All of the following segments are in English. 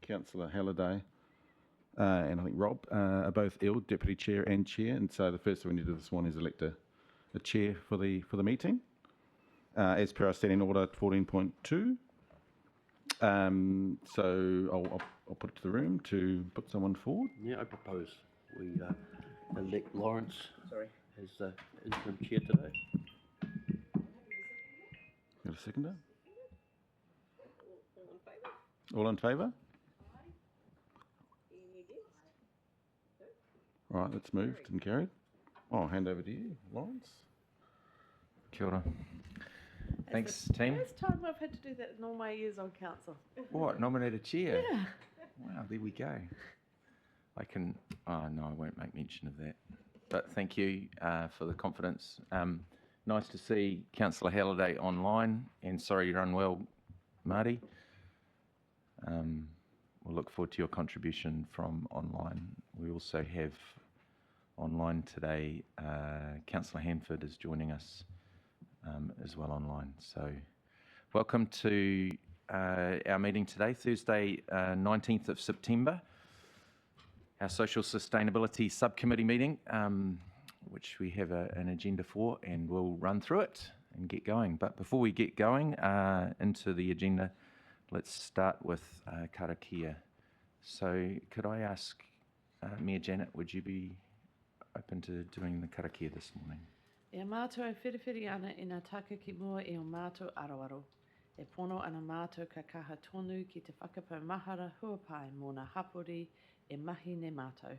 Councillor Halliday and I think Rob are both ill, Deputy Chair and Chair, and so the first thing we need to do this morning is elect a Chair for the meeting. As per our standing order 14.2. So I'll put it to the room to put someone forward. Yeah, I propose we elect Lawrence as the interim chair today. Got a seconder? All in favour? All right, that's moved and carried. I'll hand over to you, Lawrence. Kia ora. Thanks, team. First time I've had to do that in all my years on council. What, nominate a chair? Yeah. Wow, there we go. Oh no, I won't make mention of that. But thank you for the confidence. Nice to see Councillor Halliday online, and sorry you're unwell, Marty. We'll look forward to your contribution from online. We also have online today, Councillor Hanford is joining us as well online. So welcome to our meeting today, Thursday, 19th of September, our Social Sustainability Subcommittee meeting, which we have an agenda for, and we'll run through it and get going. But before we get going into the agenda, let's start with karakia. So could I ask Mayor Janet, would you be open to doing the karakia this morning? E mātou e whiriwhiri ana i ngā taka ki mua i o mātou aroaro. E pono ana mātou ka kaha tonu ki te whakapau mahara huapai mō ngā hapori e mahi ne mātou.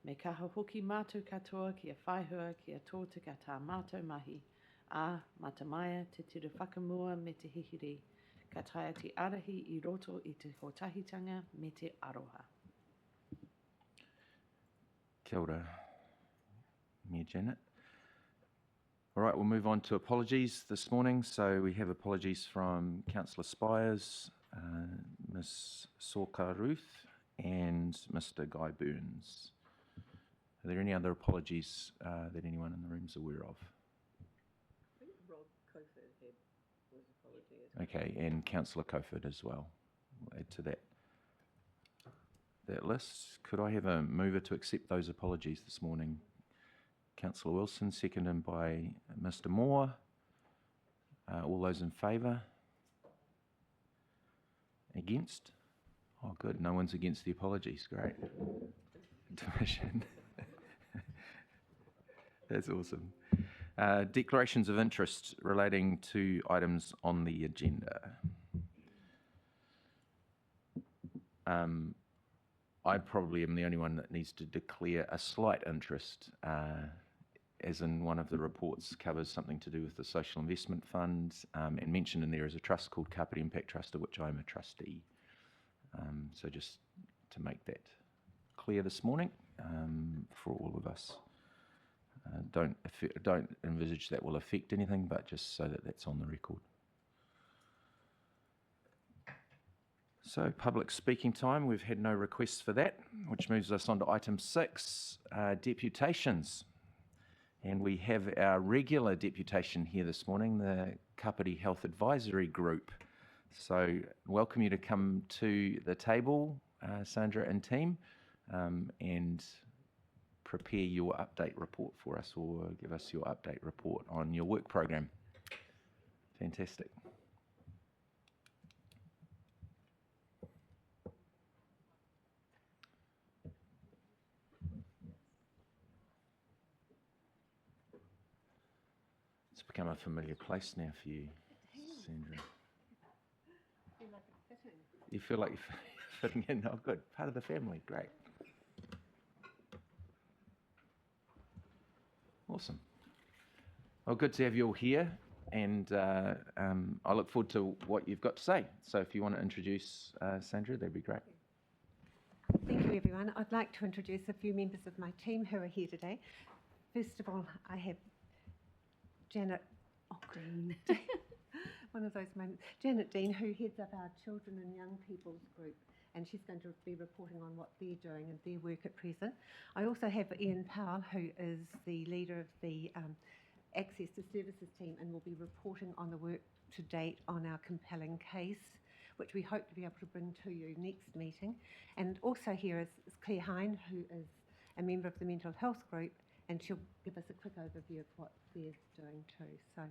Me kaha hoki mātou katoa ki a whaihua ki a tōtika tā mātou mahi. A matamaia te tira whakamua me te hihiri. Ka taia te arahi i roto i te hotahitanga me te aroha. Kia ora, Mayor Janet. All right, we'll move on to apologies this morning. So we have apologies from Councillor Spires, Ms Sorka Ruth and Mr Guy Burns. Are there any other apologies that anyone in the room is aware of? I think Rob Cofer was apology. Okay, and Councillor Cofer as well. We'll add to that list. Could I have a mover to accept those apologies this morning? Councillor Wilson, seconded by Mr Moore. All those in favour? Against? Oh good, no one's against the apologies, great. Division. That's awesome. Declarations of interest relating to items on the agenda. I probably am the only one that needs to declare a slight interest, as in one of the reports covers something to do with the Social Investment Fund, and mentioned in there is a trust called Kapiti Impact Trust, of which I'm a trustee. So just to make that clear this morning for all of us. Don't envisage that will affect anything, but just so that that's on the record. So public speaking time, we've had no requests for that, which moves us on to item 6, deputations. And we have our regular deputation here this morning, the Kapiti Health Advisory Group. So welcome you to come to the table, Sandra and team, and prepare your update report for us, or give us your update report on your work program. Fantastic. It's become a familiar place now for you, Sandra. You feel like you're fitting in? Oh, good. Part of the family. Great. Awesome. Well, good to have you all here, and I look forward to what you've got to say. So if you want to introduce Sandra, that'd be great. Thank you, everyone. I'd like to introduce a few members of my team who are here today. First of all, I have Janet Dean. One of those moments. Janet Dean, who heads up our Children and Young People's Group, and she's going to be reporting on what they're doing and their work at present. I also have Ian Powell, who is the leader of the Access to Services team and will be reporting on the work to date on our compelling case, which we hope to be able to bring to you next meeting. And also here is Claire Hine, who is a member of the mental health group, and she'll give us a quick overview of what they're doing too. So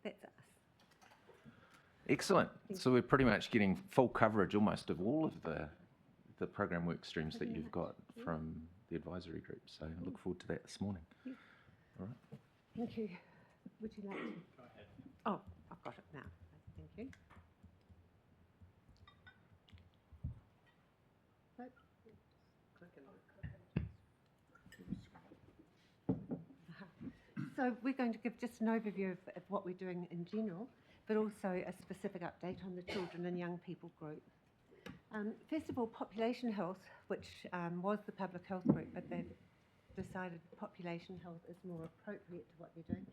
that's us. Excellent. So we're pretty much getting full coverage almost of all of the program work streams that you've got from the advisory group. So I look forward to that this morning. Yeah. All right. Thank you. Would you like to? Go ahead. Oh, I've got it now. Thank you. Nope. So we're going to give just an overview of what we're doing in general, but also a specific update on the children and young people group. First of all, population health, which was the public health group, but they've decided population health is more appropriate to what they're doing.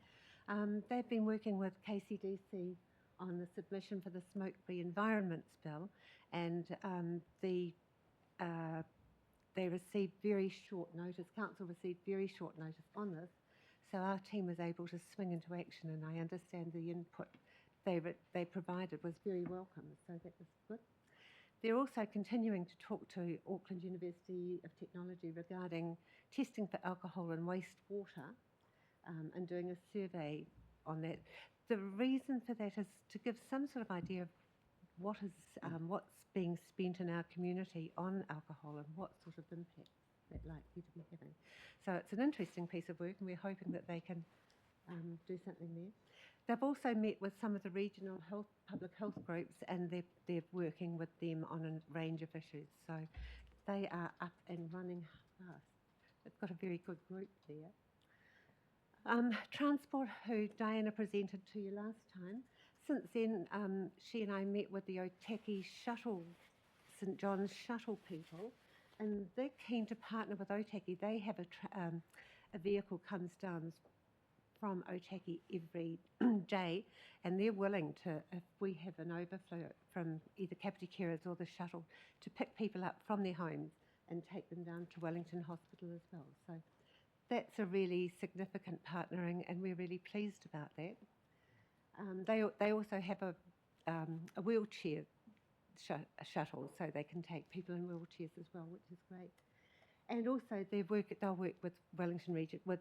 They've been working with KCDC on the submission for the smoke-free environments bill, and they received very short notice. Council received very short notice on this, so our team was able to swing into action, and I understand the input they provided was very welcome, so that was good. They're also continuing to talk to Auckland University of Technology regarding testing for alcohol and wastewater, and doing a survey on that. The reason for that is to give some sort of idea of what's being spent in our community on alcohol and what sort of impact that's likely to be having. So it's an interesting piece of work, and we're hoping that they can do something there. They've also met with some of the regional public health groups, and they're working with them on a range of issues. So they are up and running fast. They've got a very good group there. Transport, who Diana presented to you last time. Since then, she and I met with the Otaki Shuttle, St John's Shuttle people, and they're keen to partner with Otaki. They have a vehicle comes down from Otaki every day, and they're willing to, if we have an overflow from either Kapiti Carers or the shuttle, to pick people up from their homes and take them down to Wellington Hospital as well. So that's a really significant partnering, and we're really pleased about that. They also have a wheelchair shuttle, so they can take people in wheelchairs as well, which is great. And also they'll work with Wellington Region, with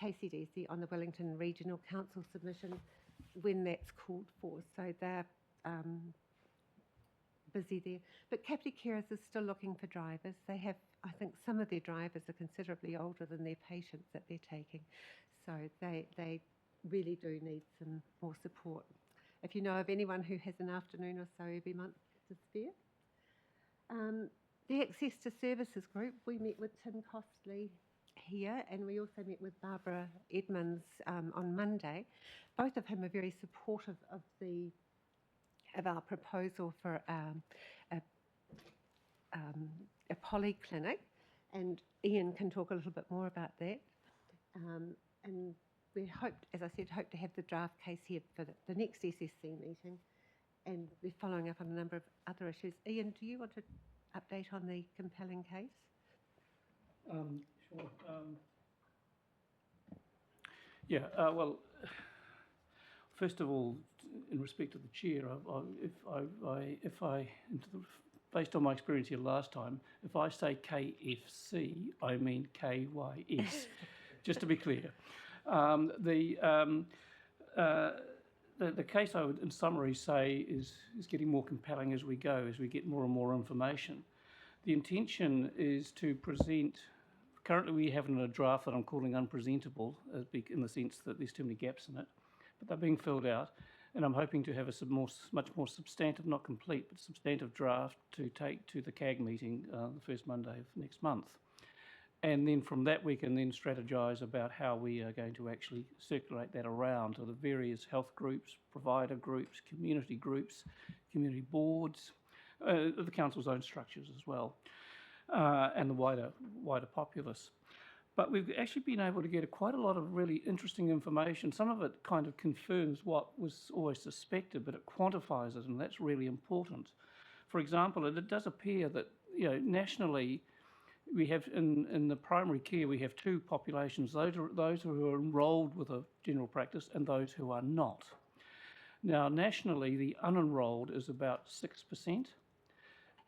KCDC on the Wellington Regional Council submission when that's called for. So they're busy there. But Kapiti Carers is still looking for drivers. They have, I think some of their drivers are considerably older than their patients that they're taking. So they really do need some more support. If you know of anyone who has an afternoon or so every month to spare. The Access to Services group, we met with Tim Costley here, and we also met with Barbara Edmonds on Monday. Both of whom are very supportive of our proposal for a polyclinic, and Ian can talk a little bit more about that. And we hope, as I said, to have the draft case here for the next SSC meeting, and we're following up on a number of other issues. Ian, do you want to update on the compelling case? Sure. Yeah, well, first of all, in respect to the chair, based on my experience here last time, if I say KFC, I mean KYS, just to be clear. The case I would, in summary, say is getting more compelling as we go, as we get more and more information. The intention is to present. Currently, we have a draft that I'm calling unpresentable, in the sense that there's too many gaps in it, but they're being filled out, and I'm hoping to have a much more substantive, not complete, but substantive draft to take to the CAG meeting the first Monday of next month. And then from that, we can then strategise about how we are going to actually circulate that around to the various health groups, provider groups, community boards, the council's own structures as well, and the wider populace. But we've actually been able to get quite a lot of really interesting information. Some of it kind of confirms what was always suspected, but it quantifies it, and that's really important. For example, it does appear that, nationally, we have in the primary care, we have two populations, those who are enrolled with a general practice and those who are not. Now, nationally, the unenrolled is about 6%.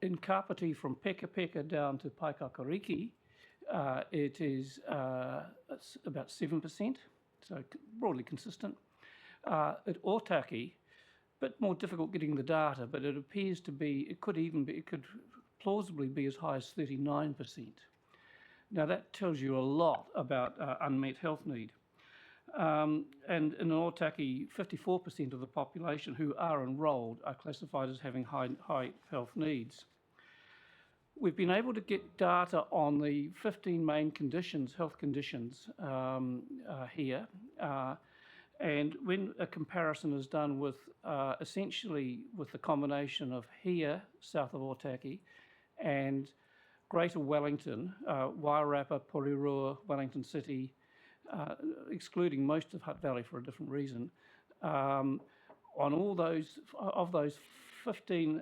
In Kapiti, from Peka Peka down to Paikakariki, it is it's about 7%, so broadly consistent. At Otaki, bit more difficult getting the data, but it appears to be, it could plausibly be as high as 39%. Now, that tells you a lot about unmet health need. And in Otaki, 54% of the population who are enrolled are classified as having high health needs. We've been able to get data on the 15 main conditions, health conditions here. And when a comparison is done with essentially with the combination of here, south of Otaki, and Greater Wellington, Wairarapa, Porirua, Wellington City, excluding most of Hutt Valley for a different reason, on all those, of those 15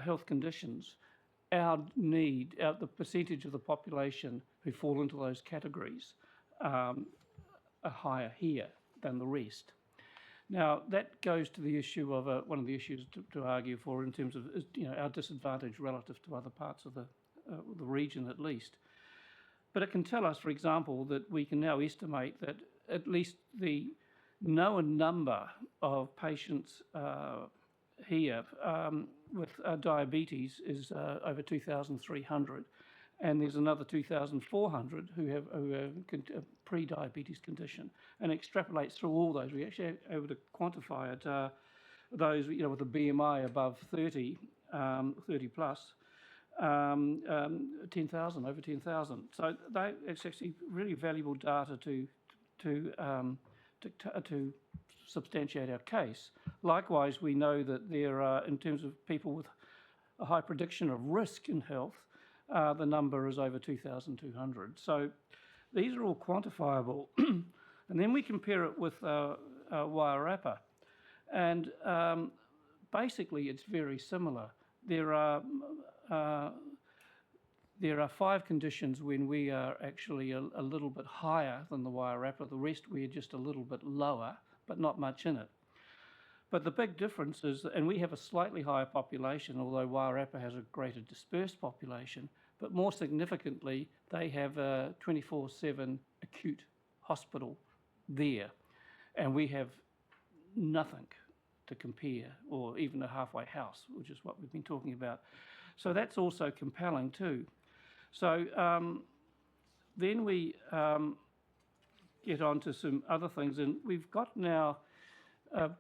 health conditions, the percentage of the population who fall into those categories are higher here than the rest. Now, that goes to the issue of one of the issues to argue for in terms of our disadvantage relative to other parts of the region at least. But it can tell us, for example, that we can now estimate that at least the known number of patients here with diabetes is over 2,300, and there's another 2,400 who have a pre-diabetes condition, and extrapolates through all those. We actually are able to quantify it. Those with a BMI above 30, 30 plus, 10,000, over 10,000. So it's actually really valuable data to substantiate our case. Likewise, we know that there are, in terms of people with a high prediction of risk in health, the number is over 2,200. So these are all quantifiable. And then we compare it with Wairarapa. And basically, it's very similar. There are 5 conditions when we are actually a little bit higher than the Wairarapa. The rest, we're just a little bit lower, but not much in it. But the big difference is, and we have a slightly higher population, although Wairarapa has a greater dispersed population, but more significantly, they have a 24/7 acute hospital there. And we have nothing to compare, or even a halfway house, which is what we've been talking about. So that's also compelling too. So then we get on to some other things, and we've got now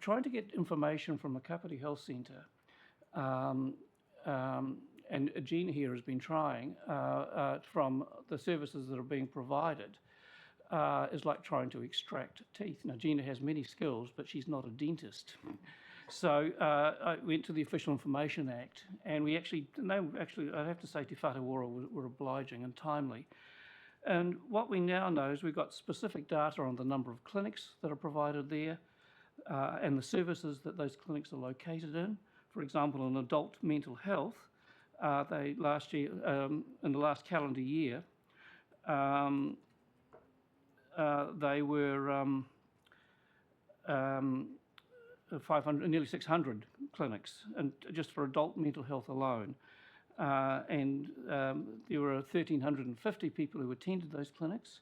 trying to get information from the Kapiti Health Centre, and Gina here has been trying from the services that are being provided, is like trying to extract teeth. Now, Gina has many skills, but she's not a dentist. So I went to the Official Information Act, and we actually, I have to say Te Whatuora were obliging and timely. And what we now know is we've got specific data on the number of clinics that are provided there, and the services that those clinics are located in. For example, in adult mental health, they last year, in the last calendar year, they were 500, nearly 600 clinics, and just for adult mental health alone. And there were 1,350 people who attended those clinics,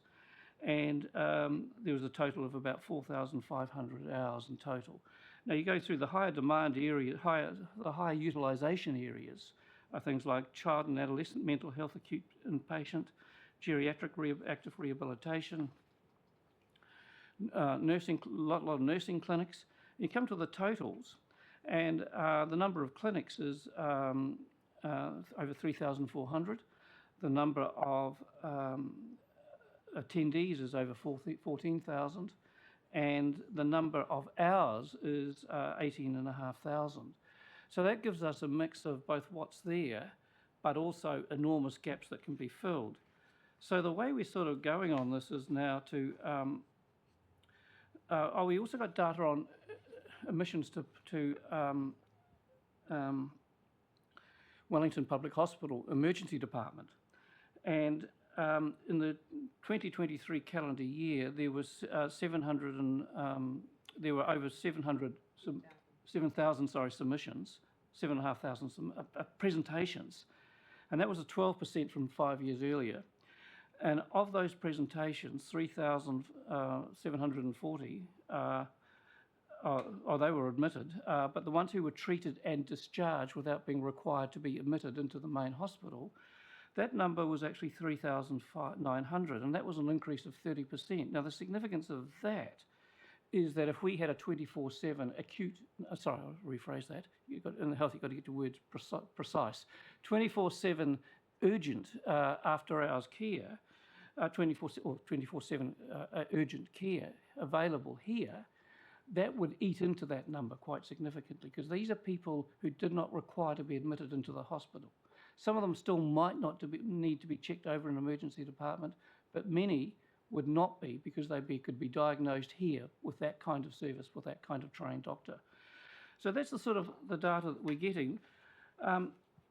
and there was a total of about 4,500 hours in total. Now, you go through the higher demand area, the higher utilisation areas are things like child and adolescent mental health, acute inpatient, geriatric active rehabilitation, nursing, a lot of nursing clinics. You come to the totals, and the number of clinics is over 3,400. The number of attendees is over 14,000, and the number of hours is 18,500. So that gives us a mix of both what's there, but also enormous gaps that can be filled. So the way we're sort of going on this is now to, we also got data on admissions to Wellington Public Hospital Emergency Department. And in the 2023 calendar year, there was there were over 700 7,000 submissions, 7,500 presentations, and that was a 12% from 5 years earlier. And of those presentations, 3,740 they were admitted, but the ones who were treated and discharged without being required to be admitted into the main hospital, that number was actually 3,900, and that was an increase of 30%. Now, the significance of that is that if we had a 24/7 acute, sorry, I'll rephrase that. In the health, you've got to get your words precise. 24/7 urgent after-hours care, 24/7 urgent care available here, that would eat into that number quite significantly, because these are people who did not require to be admitted into the hospital. Some of them still might not need to be checked over in an emergency department, but many would not be, because could be diagnosed here with that kind of service, with that kind of trained doctor. So that's the sort of the data that we're getting.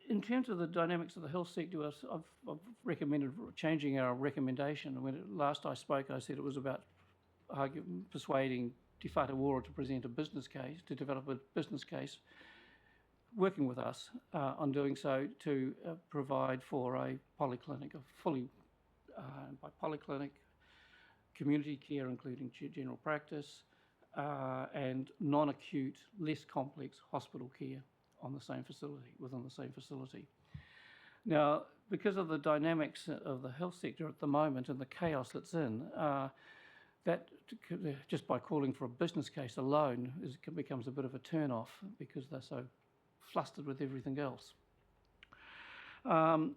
In terms of the dynamics of the health sector, I've recommended changing our recommendation. When last I spoke, I said it was about persuading Te Whatu Ora to present a business case, to develop a business case, working with us on doing so to provide for a polyclinic, by polyclinic, community care, including general practice, and non-acute, less complex hospital care on the same facility, within the same facility. Now, because of the dynamics of the health sector at the moment and the chaos that's in, that just by calling for a business case alone becomes a bit of a turn-off, because they're so flustered with everything else. So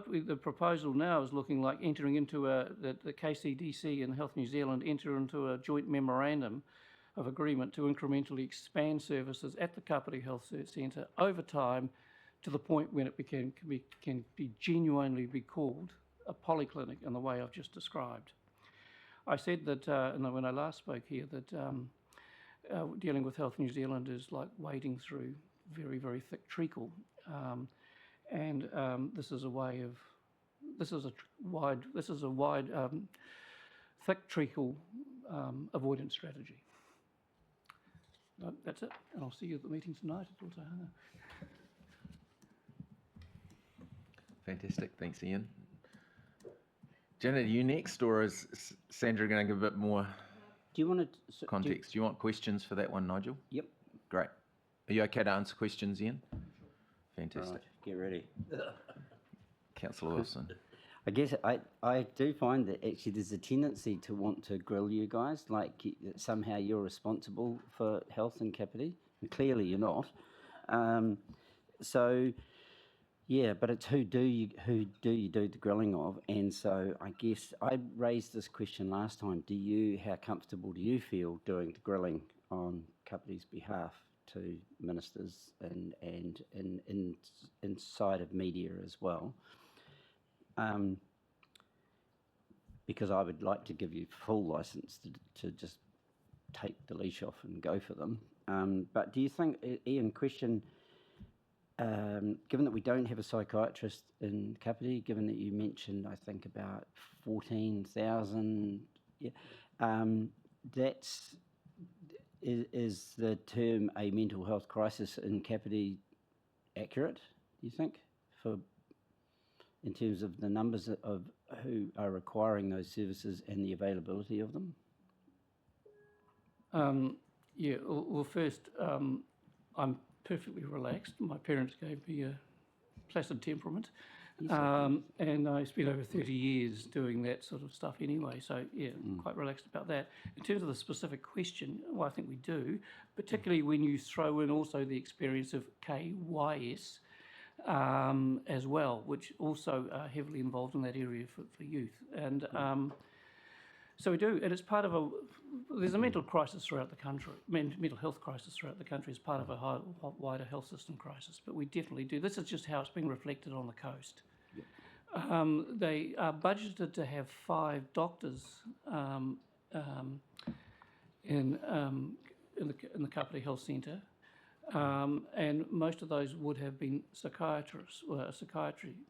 the proposal now is looking like entering into the KCDC and Health New Zealand enter into a joint memorandum of agreement to incrementally expand services at the Kapiti Health Centre over time, to the point when it can be genuinely be called a polyclinic in the way I've just described. I said that when I last spoke here that dealing with Health New Zealand is like wading through very, very thick treacle, and this is a wide thick treacle avoidance strategy. That's it, and I'll see you at the meeting tonight at Otahanga. Fantastic, thanks Ian. Janet, are you next, or is Sandra going to give a bit more Do you want to context? Do you want questions for that one, Nigel? Yep. Great. Are you okay to answer questions, Ian? Fantastic. Right, get ready. Councillor Wilson. I guess I do find that actually there's a tendency to want to grill you guys, like somehow you're responsible for health in Kapiti, and clearly you're not. So, yeah, but it's who do you do the grilling of? And so I guess I raised this question last time. How comfortable do you feel doing the grilling on Kapiti's behalf to ministers and inside of media as well? Because I would like to give you full license to just take the leash off and go for them. But do you think, Ian, question, given that we don't have a psychiatrist in Kapiti, given that you mentioned, I think, about 14,000, is the term a mental health crisis in Kapiti accurate, do you think, in terms of the numbers of who are requiring those services and the availability of them? Well, first, I'm perfectly relaxed. My parents gave me a placid temperament, and I spent over 30 years doing that sort of stuff anyway, so yeah, quite relaxed about that. In terms of the specific question, well, I think we do, particularly when you throw in also the experience of KYS, as well, which also are heavily involved in that area for youth. And so we do, and it's part of there's a mental crisis throughout the country, mental health crisis throughout the country as part of a wider health system crisis, but we definitely do. This is just how it's being reflected on the coast. Yep. They are budgeted to have 5 doctors in the Kapiti Health Centre. And most of those would have been psychiatry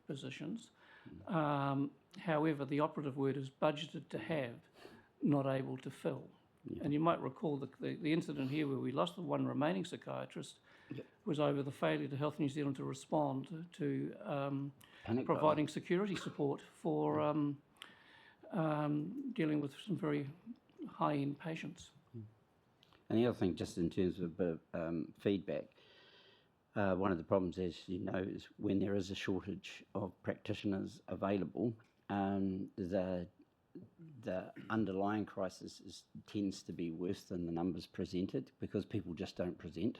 positions. However, the operative word is budgeted to have, not able to fill. And you might recall the incident here where we lost the one remaining psychiatrist was over the failure to Health New Zealand to respond to Panic providing security support for dealing with some very high-end patients. And the other thing, just in terms of a bit of feedback, one of the problems, as you know, is when there is a shortage of practitioners available, the underlying crisis tends to be worse than the numbers presented because people just don't present.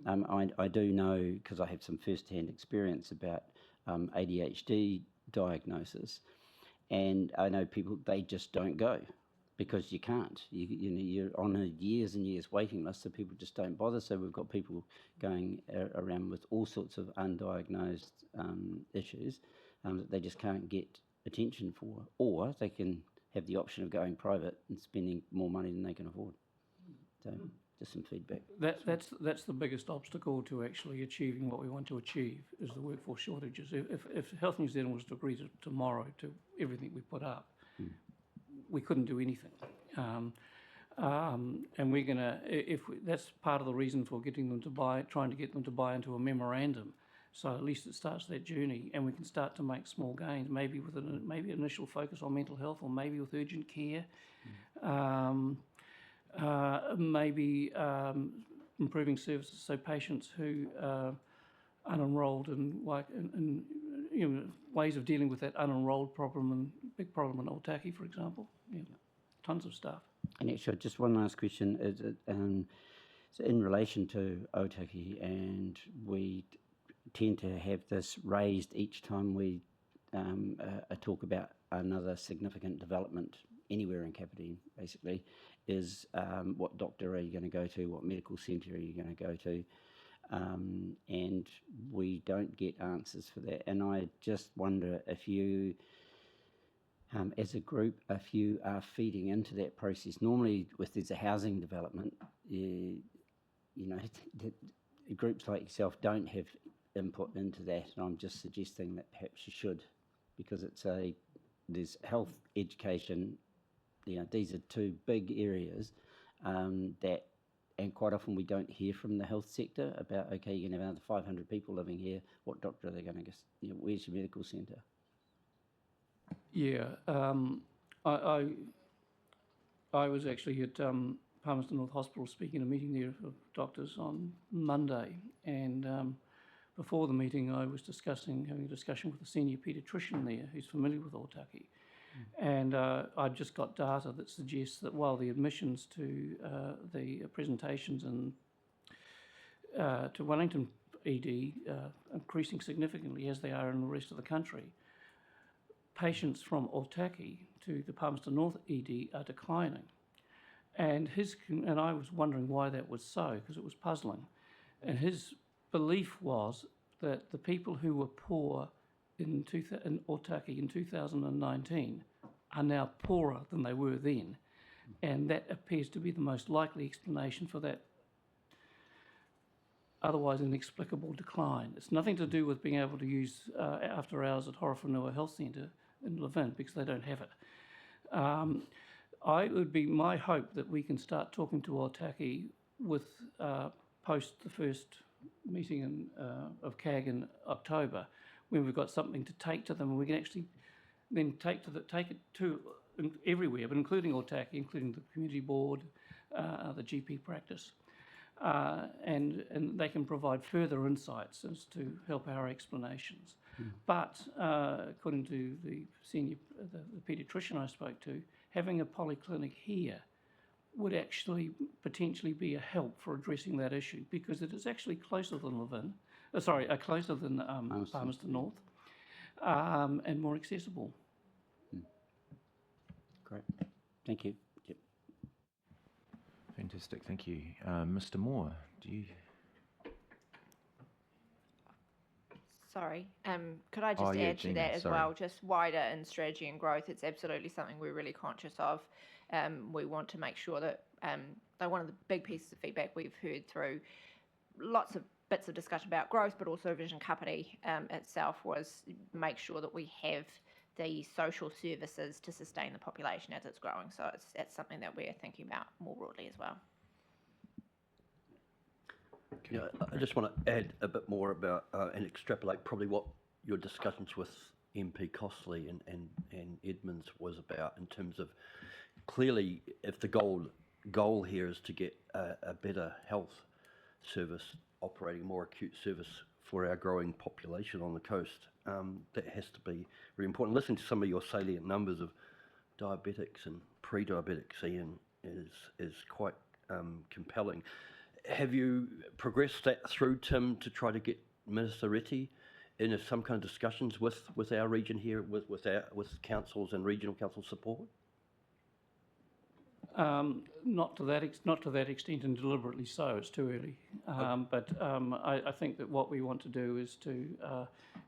I do know, because I have some first-hand experience about ADHD diagnosis, and I know people, they just don't go because you can't. You're on a years and years waiting list, so people just don't bother. So we've got people going around with all sorts of undiagnosed issues that they just can't get attention for, or they can have the option of going private and spending more money than they can afford. So just some feedback. That's the biggest obstacle to actually achieving what we want to achieve, is the workforce shortages. If Health New Zealand was to agree tomorrow to everything we put up, we couldn't do anything. And we're going to, that's part of the reason for getting them to trying to get them to buy into a memorandum. So at least it starts that journey, and we can start to make small gains, maybe with maybe initial focus on mental health, or maybe with urgent care, maybe improving services so patients who are unenrolled and ways of dealing with that unenrolled problem and big problem in Otaki, for example. Yeah, tons of stuff. And actually, just one last question is so in relation to Otaki, and we tend to have this raised each time we talk about another significant development anywhere in Kapiti, basically, is what doctor are you going to go to, what medical centre are you going to go to, and we don't get answers for that. And I just wonder if you, as a group, if you are feeding into that process. Normally, if there's a housing development, groups like yourself don't have input into that, and I'm just suggesting that perhaps you should, because there's health, education. These are two big areas that, and quite often we don't hear from the health sector about, okay, you're going to have another 500 people living here, what doctor are they going to get? Where's your medical centre? Yeah, I was actually at Palmerston North Hospital speaking at a meeting there of doctors on Monday, and before the meeting I was having a discussion with a senior paediatrician there who's familiar with Otaki. And I've just got data that suggests that while the admissions to the presentations and to Wellington ED increasing significantly as they are in the rest of the country, patients from Otaki to the Palmerston North ED are declining. And I was wondering why that was so, because it was puzzling. And his belief was that the people who were poor in Otaki in 2019 are now poorer than they were then. And that appears to be the most likely explanation for that otherwise inexplicable decline. It's nothing to do with being able to use after hours at Horowhenua Health Centre in Levin, because they don't have it. It would be my hope that we can start talking to Otaki with post the first meeting of CAG in October, when we've got something to take to them, and we can actually then take it to everywhere, but including Otaki, including the community board, the GP practice, and they can provide further insights as to help our explanations. But according to the paediatrician I spoke to, having a polyclinic here would actually potentially be a help for addressing that issue, because it is actually closer than closer than Palmerston North, and more accessible. Great, thank you. Yep. Fantastic, thank you. Mr. Moore, do you? Sorry, could I just add to Gina, that as sorry. well, just wider in strategy and growth, it's absolutely something we're really conscious of. We want to make sure that, one of the big pieces of feedback we've heard through lots of bits of discussion about growth, but also Vision Kapiti itself, was make sure that we have the social services to sustain the population as it's growing. So it's something that we're thinking about more broadly as well. Yeah, I just want to add a bit more about and extrapolate probably what your discussions with MP Costley and Edmonds was about in terms of clearly if the goal here is to get a better health service operating, more acute service for our growing population on the coast, that has to be very important. Listening to some of your salient numbers of diabetics and pre-diabetics, Ian, is quite compelling. Have you progressed that through, Tim, to try to get Minister Reti in some kind of discussions with our region here, with councils and regional council support? Not to that extent, and deliberately so. It's too early. But I think that what we want to do is to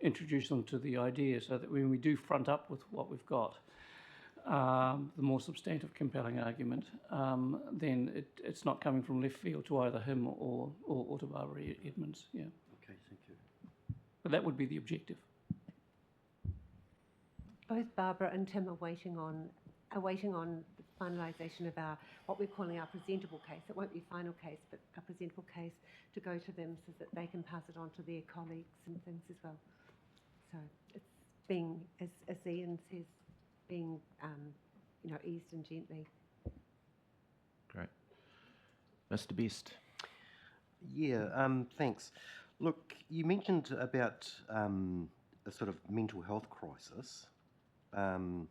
introduce them to the idea, so that when we do front up with what we've got, the more substantive, compelling argument, then it's not coming from left field to either him or to Barbara Edmonds. Yeah. Okay, thank you. But that would be the objective. Both Barbara and Tim are waiting on the finalisation of what we're calling our presentable case. It won't be final case, but a presentable case to go to them so that they can pass it on to their colleagues and things as well. So it's being, as Ian says, being eased and gently. Great. Mr. Best. Yeah, thanks. Look, you mentioned about a sort of mental health crisis, and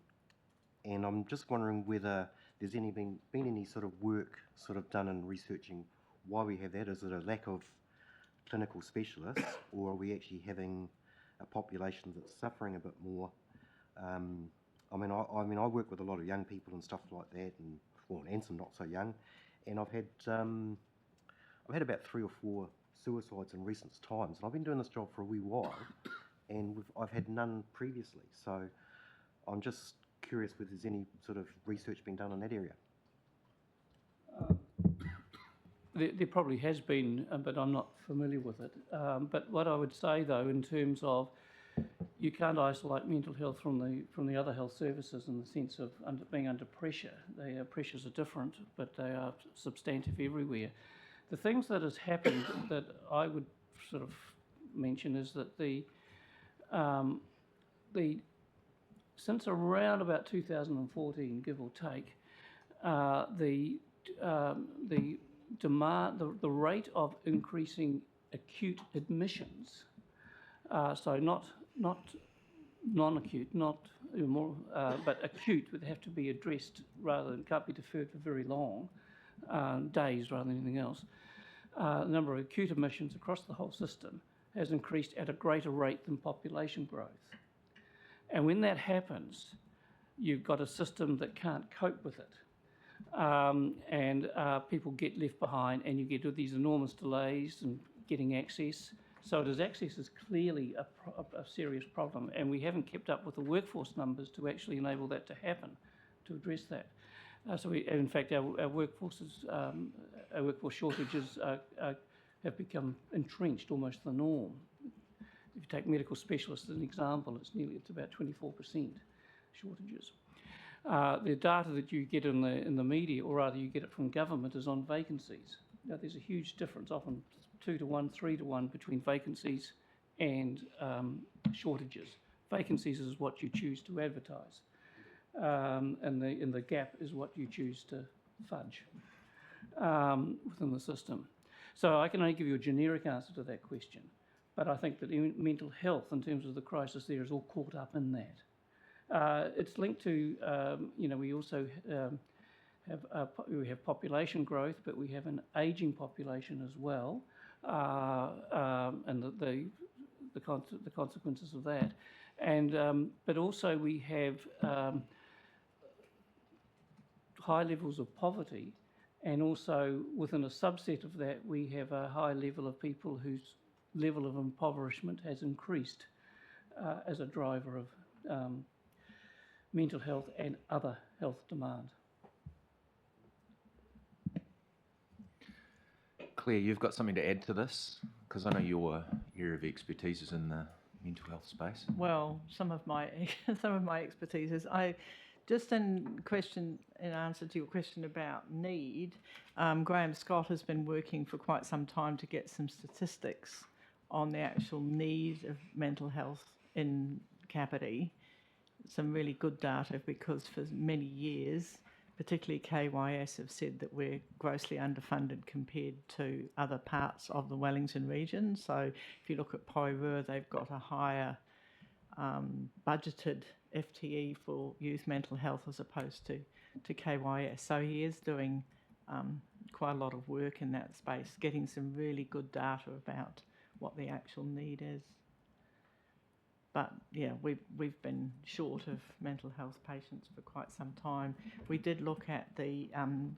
I'm just wondering whether there's been any sort of work sort of done in researching why we have that. Is it a lack of clinical specialists, or are we actually having a population that's suffering a bit more? I mean, I work with a lot of young people and stuff like that, and some not so young, and I've had about 3 or 4 suicides in recent times, and I've been doing this job for a wee while, and I've had none previously. So I'm just curious whether there's any sort of research being done in that area. There probably has been, but I'm not familiar with it. But what I would say, though, in terms of you can't isolate mental health from the other health services in the sense of being under pressure. Their pressures are different, but they are substantive everywhere. The things that has happened that I would sort of mention is that since around about 2014, give or take, the demand, the rate of increasing acute admissions, so not non-acute, but acute would have to be addressed rather than can't be deferred for very long, days rather than anything else. The number of acute admissions across the whole system has increased at a greater rate than population growth. And when that happens, you've got a system that can't cope with it. And people get left behind, and you get these enormous delays in getting access. So access is clearly a serious problem, and we haven't kept up with the workforce numbers to actually enable that to happen, to address that. In fact, our workforce shortages have become entrenched, almost the norm. If you take medical specialists as an example, it's about 24% shortages. The data that you get in the media, or rather you get it from government, is on vacancies. Now, there's a huge difference, often 2 to 1, 3 to 1, between vacancies and shortages. Vacancies is what you choose to advertise, and the gap is what you choose to fudge within the system. So I can only give you a generic answer to that question, but I think that mental health, in terms of the crisis there, is all caught up in that. It's linked to, we also we have population growth, but we have an ageing population as well, and the consequences of that. And but also we have high levels of poverty, and also within a subset of that we have a high level of people whose level of impoverishment has increased as a driver of mental health and other health demand. Claire, you've got something to add to this? Because I know your area of expertise is in the mental health space? Well, some of my some of my expertise is just in answer to your question about need. Graham Scott has been working for quite some time to get some statistics on the actual need of mental health in Kapiti. Some really good data, because for many years, particularly KYS, have said that we're grossly underfunded compared to other parts of the Wellington region. So if you look at Poirua, they've got a higher budgeted FTE for youth mental health as opposed to KYS. So he is doing quite a lot of work in that space, getting some really good data about what the actual need is. But yeah, we've been short of mental health patients for quite some time. We did look at the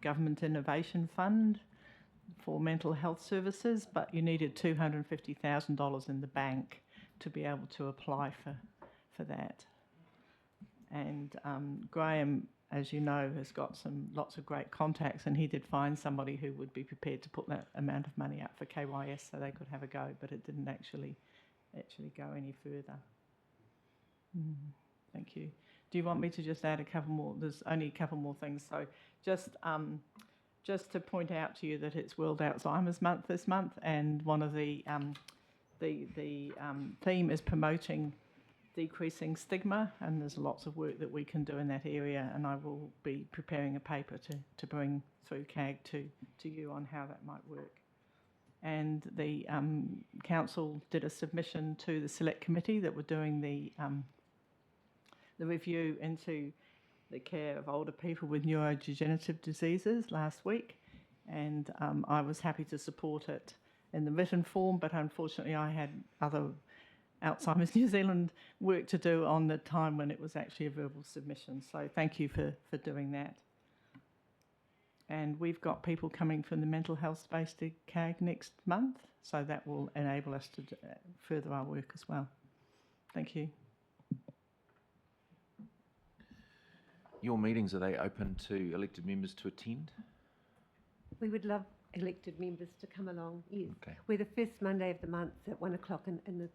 Government Innovation Fund for mental health services, but you needed $250,000 in the bank to be able to apply for that. And Graham, as you know, has got lots of great contacts, and he did find somebody who would be prepared to put that amount of money up for KYS so they could have a go, but it didn't actually go any further. Thank you. Do you want me to just add a couple more? There's only a couple more things. So just to point out to you that it's World Alzheimer's Month this month, and one of the theme is promoting decreasing stigma, and there's lots of work that we can do in that area, and I will be preparing a paper to bring through CAG to you on how that might work. And the council did a submission to the select committee that were doing the review into the care of older people with neurodegenerative diseases last week, and I was happy to support it in the written form, but unfortunately I had other Alzheimer's New Zealand work to do on the time when it was actually a verbal submission. So thank you for doing that. And we've got people coming from the mental health space to CAG next month, so that will enable us to further our work as well. Thank you. Your meetings, are they open to elected members to attend? We would love elected members to come along, yes. Okay. We're the first Monday of the month at 1 o'clock in the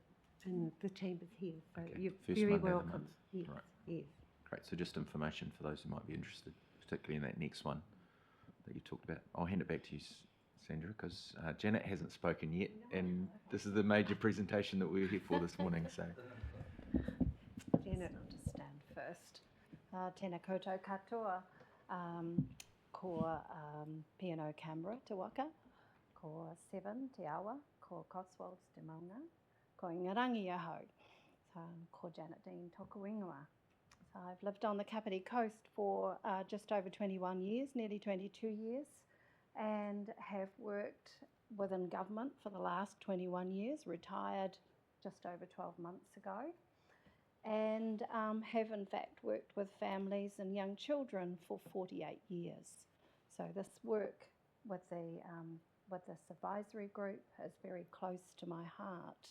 chambers here, so Okay. you're First very Monday of the welcome. month. Yes, Right. yes. Great. So just information for those who might be interested, particularly in that next one that you talked about. I'll hand it back to you, Sandra, because Janet hasn't spoken yet, and this is the major presentation that we were here for this morning. So, Janet. I'll just stand first. Tēnā koutou katoa, ko Piano Canberra te waka, ko Seven te awa, ko Cotswolds te maunga, ko Ingarangi aho, ko Janet Dean toku ingoa. So I've lived on the Kapiti coast for just over 21 years, nearly 22 years, and have worked within government for the last 21 years, retired just over 12 months ago, and have in fact worked with families and young children for 48 years. So this work with this advisory group is very close to my heart,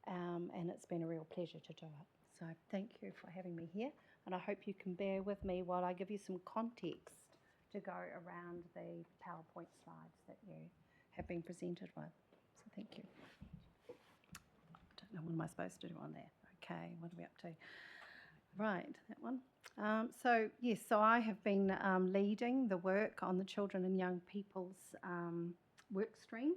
and it's been a real pleasure to do it. So thank you for having me here, and I hope you can bear with me while I give you some context to go around the PowerPoint slides that you have been presented with. So thank you. I don't know, what am I supposed to do on there? Okay, what are we up to? Right, that one. So yes, so I have been leading the work on the children and young people's work stream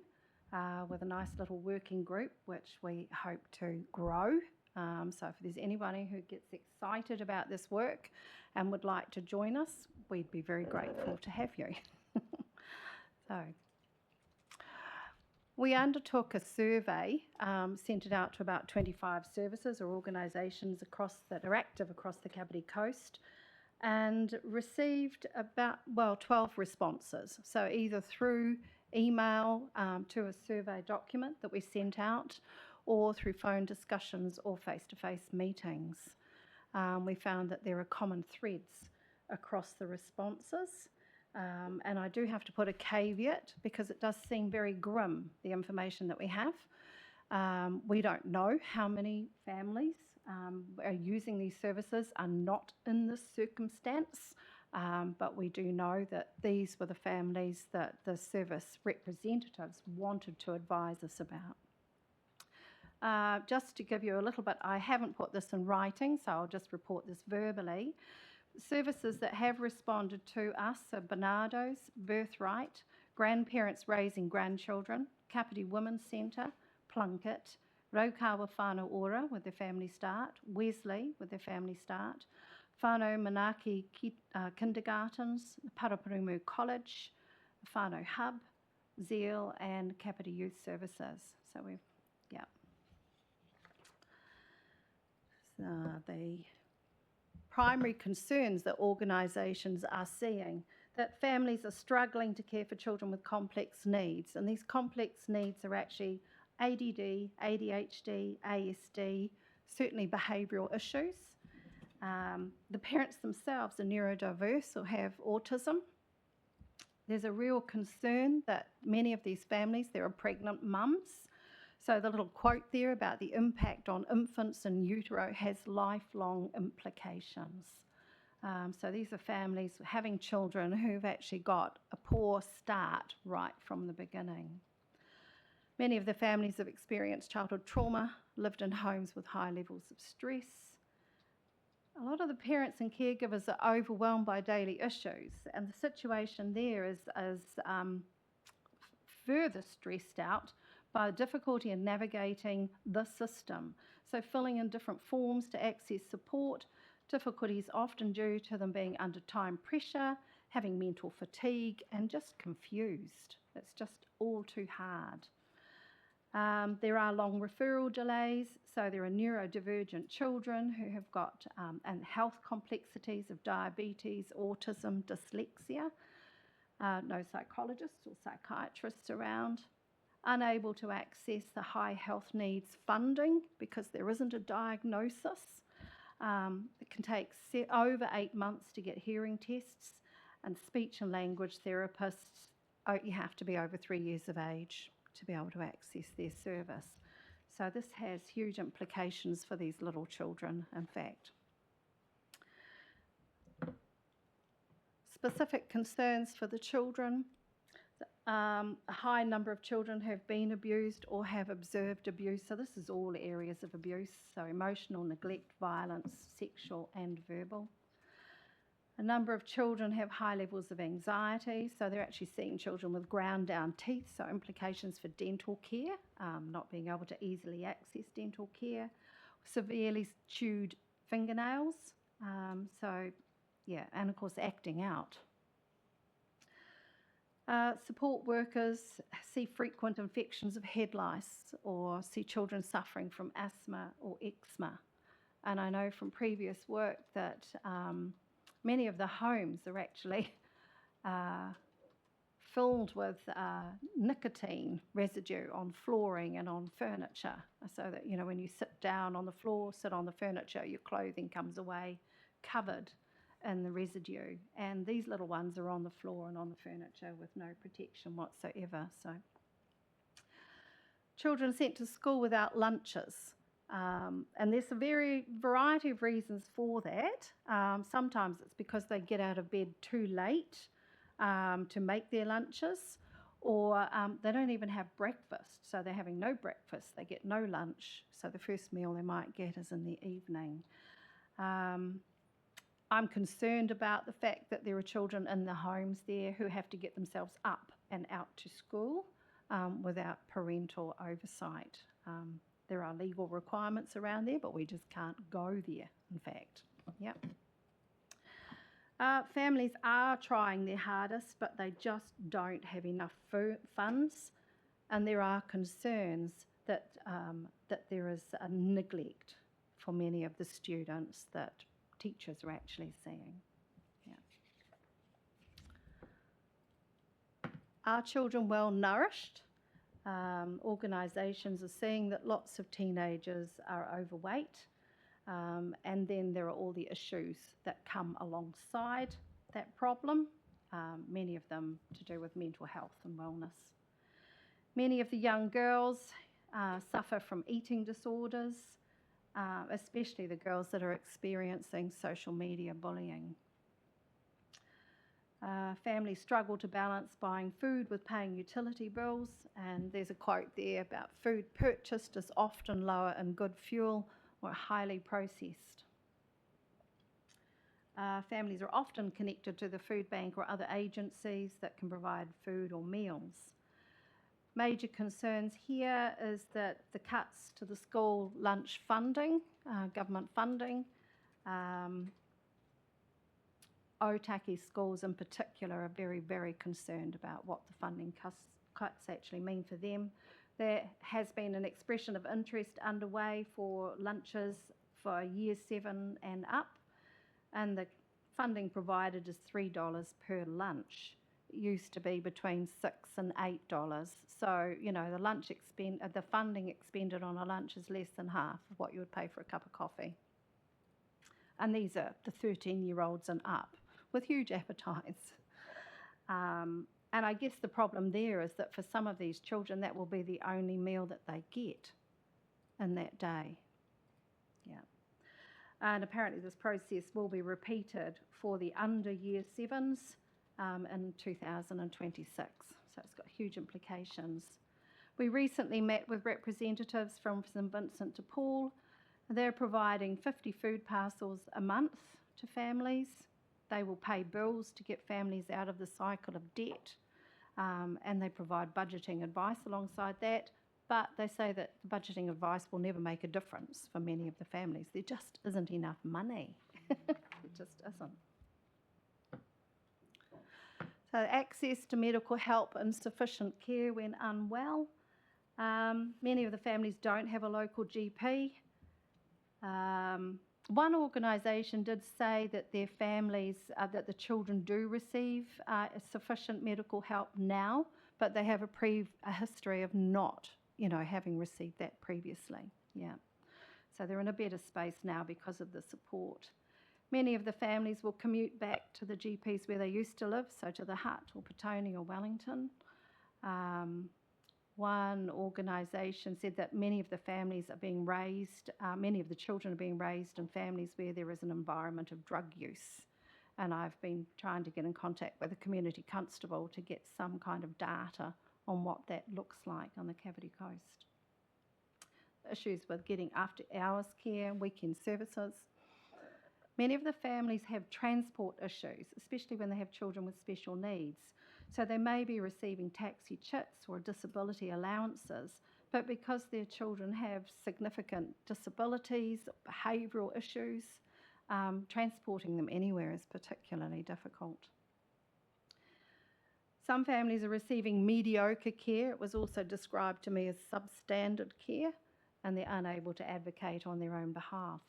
with a nice little working group, which we hope to grow. So if there's anybody who gets excited about this work and would like to join us, we'd be very grateful to have you. So we undertook a survey sent it out to about 25 services or organisations that are active across the Kapiti coast, and received about 12 responses. So either through email to a survey document that we sent out, or through phone discussions or face-to-face meetings. We found that there are common threads across the responses. And I do have to put a caveat, because it does seem very grim, the information that we have. We don't know how many families are using these services are not in this circumstance, but we do know that these were the families that the service representatives wanted to advise us about. Just to give you a little bit, I haven't put this in writing, so I'll just report this verbally. Services that have responded to us are Bernardo's, Birthright, Grandparents Raising Grandchildren, Kapiti Women's Centre, Plunkett, Raukawa Whānau Ora with their Family Start, Wesley with their Family Start, Whānau Manaki Kindergartens, Paraparumu College, Whānau Hub, Zeal and Kapiti Youth Services. So we've, yeah. So the primary concerns that organisations are seeing, that families are struggling to care for children with complex needs, and these complex needs are actually ADD, ADHD, ASD, certainly behavioural issues. The parents themselves are neurodiverse or have autism. There's a real concern that many of these families, there are pregnant mums. So the little quote there about the impact on infants in utero has lifelong implications. So these are families having children who've actually got a poor start right from the beginning. Many of the families have experienced childhood trauma, lived in homes with high levels of stress. A lot of the parents and caregivers are overwhelmed by daily issues, and the situation there is further stressed out by the difficulty in navigating the system. So filling in different forms to access support, difficulties often due to them being under time pressure, having mental fatigue, and just confused. It's just all too hard. There are long referral delays, so there are neurodivergent children who have got and health complexities of diabetes, autism, dyslexia, no psychologists or psychiatrists around, unable to access the high health needs funding because there isn't a diagnosis. It can take over 8 months to get hearing tests, and speech and language therapists, you have to be over 3 years of age to be able to access their service. So this has huge implications for these little children, in fact. Specific concerns for the children. A high number of children have been abused or have observed abuse. So this is all areas of abuse, so emotional neglect, violence, sexual and verbal. A number of children have high levels of anxiety, so they're actually seeing children with ground down teeth, so implications for dental care, not being able to easily access dental care, severely chewed fingernails, and of course acting out. Support workers see frequent infections of head lice or see children suffering from asthma or eczema. And I know from previous work that many of the homes are actually filled with nicotine residue on flooring and on furniture, so that, you know, when you sit down on the floor, sit on the furniture, your clothing comes away covered in the residue. And these little ones are on the floor and on the furniture with no protection whatsoever. So children sent to school without lunches. And there's a variety of reasons for that. Sometimes it's because they get out of bed too late to make their lunches, or they don't even have breakfast. So they're having no breakfast, they get no lunch. So the first meal they might get is in the evening. I'm concerned about the fact that there are children in the homes there who have to get themselves up and out to school without parental oversight. There are legal requirements around there, but we just can't go there, in fact. Yep. Families are trying their hardest, but they just don't have enough funds, and there are concerns that there is a neglect for many of the students that teachers are actually seeing. Yeah. Are children well nourished? Organisations are seeing that lots of teenagers are overweight, and then there are all the issues that come alongside that problem, many of them to do with mental health and wellness. Many of the young girls suffer from eating disorders, especially the girls that are experiencing social media bullying. Families struggle to balance buying food with paying utility bills, and there's a quote there about food purchased is often lower in good fuel or highly processed. Families are often connected to the food bank or other agencies that can provide food or meals. Major concerns here is that the cuts to the school lunch funding, government funding, Otaki schools in particular are very, very concerned about what the funding cuts actually mean for them. There has been an expression of interest underway for lunches for year 7 and up, and the funding provided is $3 per lunch. It used to be between $6 and $8. So, you know, the funding expended on a lunch is less than half of what you would pay for a cup of coffee. And these are the 13-year-olds and up, with huge appetites. And I guess the problem there is that for some of these children, that will be the only meal that they get in that day. Yeah. And apparently this process will be repeated for the under year 7s in 2026. So it's got huge implications. We recently met with representatives from St Vincent de Paul. They're providing 50 food parcels a month to families. They will pay bills to get families out of the cycle of debt, and they provide budgeting advice alongside that. But they say that the budgeting advice will never make a difference for many of the families. There just isn't enough money. It just isn't. So access to medical help and sufficient care when unwell. Many of the families don't have a local GP. One organisation did say that their families, that the children do receive sufficient medical help now, but they have a history of not, having received that previously. Yeah. So they're in a better space now because of the support. Many of the families will commute back to the GPs where they used to live, so to the Hutt or Petone or Wellington. One organisation said that many of the families are being raised, many of the children are being raised in families where there is an environment of drug use. And I've been trying to get in contact with a community constable to get some kind of data on what that looks like on the Cavity Coast. Issues with getting after hours care, weekend services. Many of the families have transport issues, especially when they have children with special needs. So they may be receiving taxi chits or disability allowances, but because their children have significant disabilities, behavioural issues, transporting them anywhere is particularly difficult. Some families are receiving mediocre care. It was also described to me as substandard care, and they're unable to advocate on their own behalf.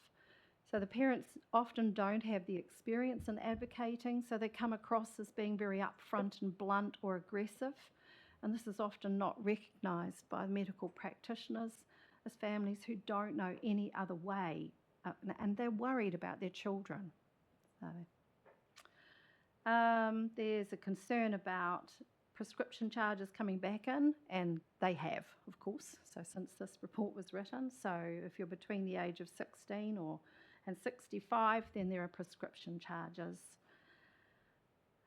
So the parents often don't have the experience in advocating, so they come across as being very upfront and blunt or aggressive. And this is often not recognised by medical practitioners as families who don't know any other way, and they're worried about their children. So, there's a concern about prescription charges coming back in, and they have, of course, so since this report was written. So if you're between the age of 16 and 65, then there are prescription charges.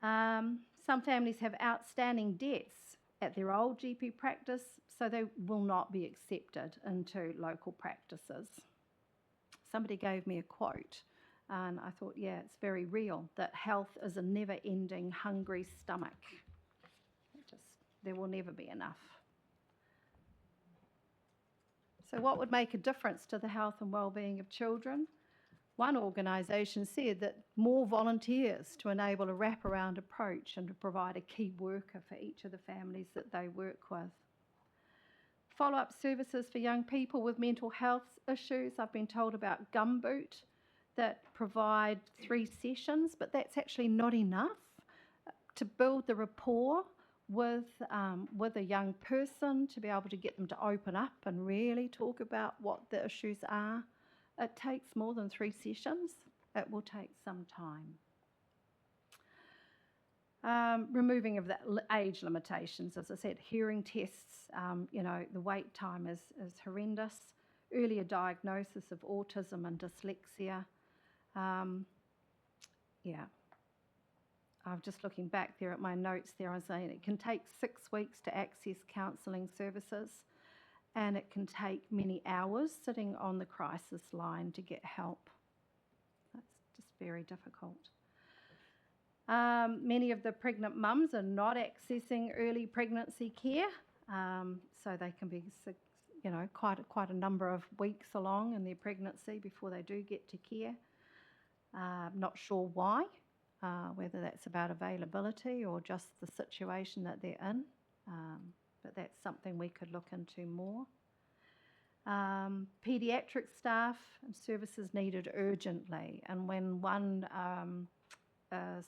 Some families have outstanding debts at their old GP practice, so they will not be accepted into local practices. Somebody gave me a quote, and I thought, yeah, it's very real, that health is a never-ending hungry stomach. There will never be enough. So what would make a difference to the health and well-being of children? One organisation said that more volunteers to enable a wraparound approach and to provide a key worker for each of the families that they work with. Follow-up services for young people with mental health issues. I've been told about Gumboot that provide 3 sessions, but that's actually not enough to build the rapport with a young person, to be able to get them to open up and really talk about what the issues are. It takes more than 3 sessions. It will take some time. Removing of the age limitations, as I said, hearing tests, the wait time is horrendous. Earlier diagnosis of autism and dyslexia. I'm just looking back there at my notes there. I was saying it can take 6 weeks to access counselling services, and it can take many hours sitting on the crisis line to get help. That's just very difficult. Many of the pregnant mums are not accessing early pregnancy care, so they can be, quite a number of weeks along in their pregnancy before they do get to care. Not sure why, whether that's about availability or just the situation that they're in, but that's something we could look into more. Paediatric staff and services needed urgently, and when one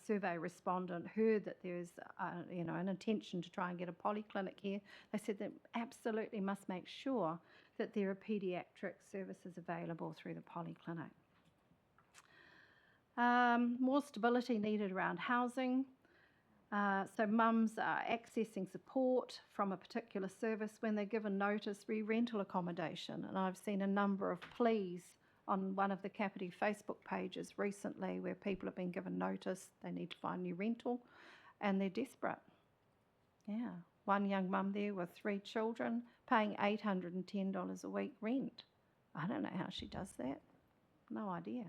survey respondent heard that there's an intention to try and get a polyclinic here, they said they absolutely must make sure that there are paediatric services available through the polyclinic. More stability needed around housing. So mums are accessing support from a particular service when they're given notice re-rental accommodation. And I've seen a number of pleas on one of the Kapiti Facebook pages recently where people have been given notice they need to find new rental and they're desperate. Yeah, one young mum there with 3 children paying $810 a week rent. I don't know how she does that. No idea.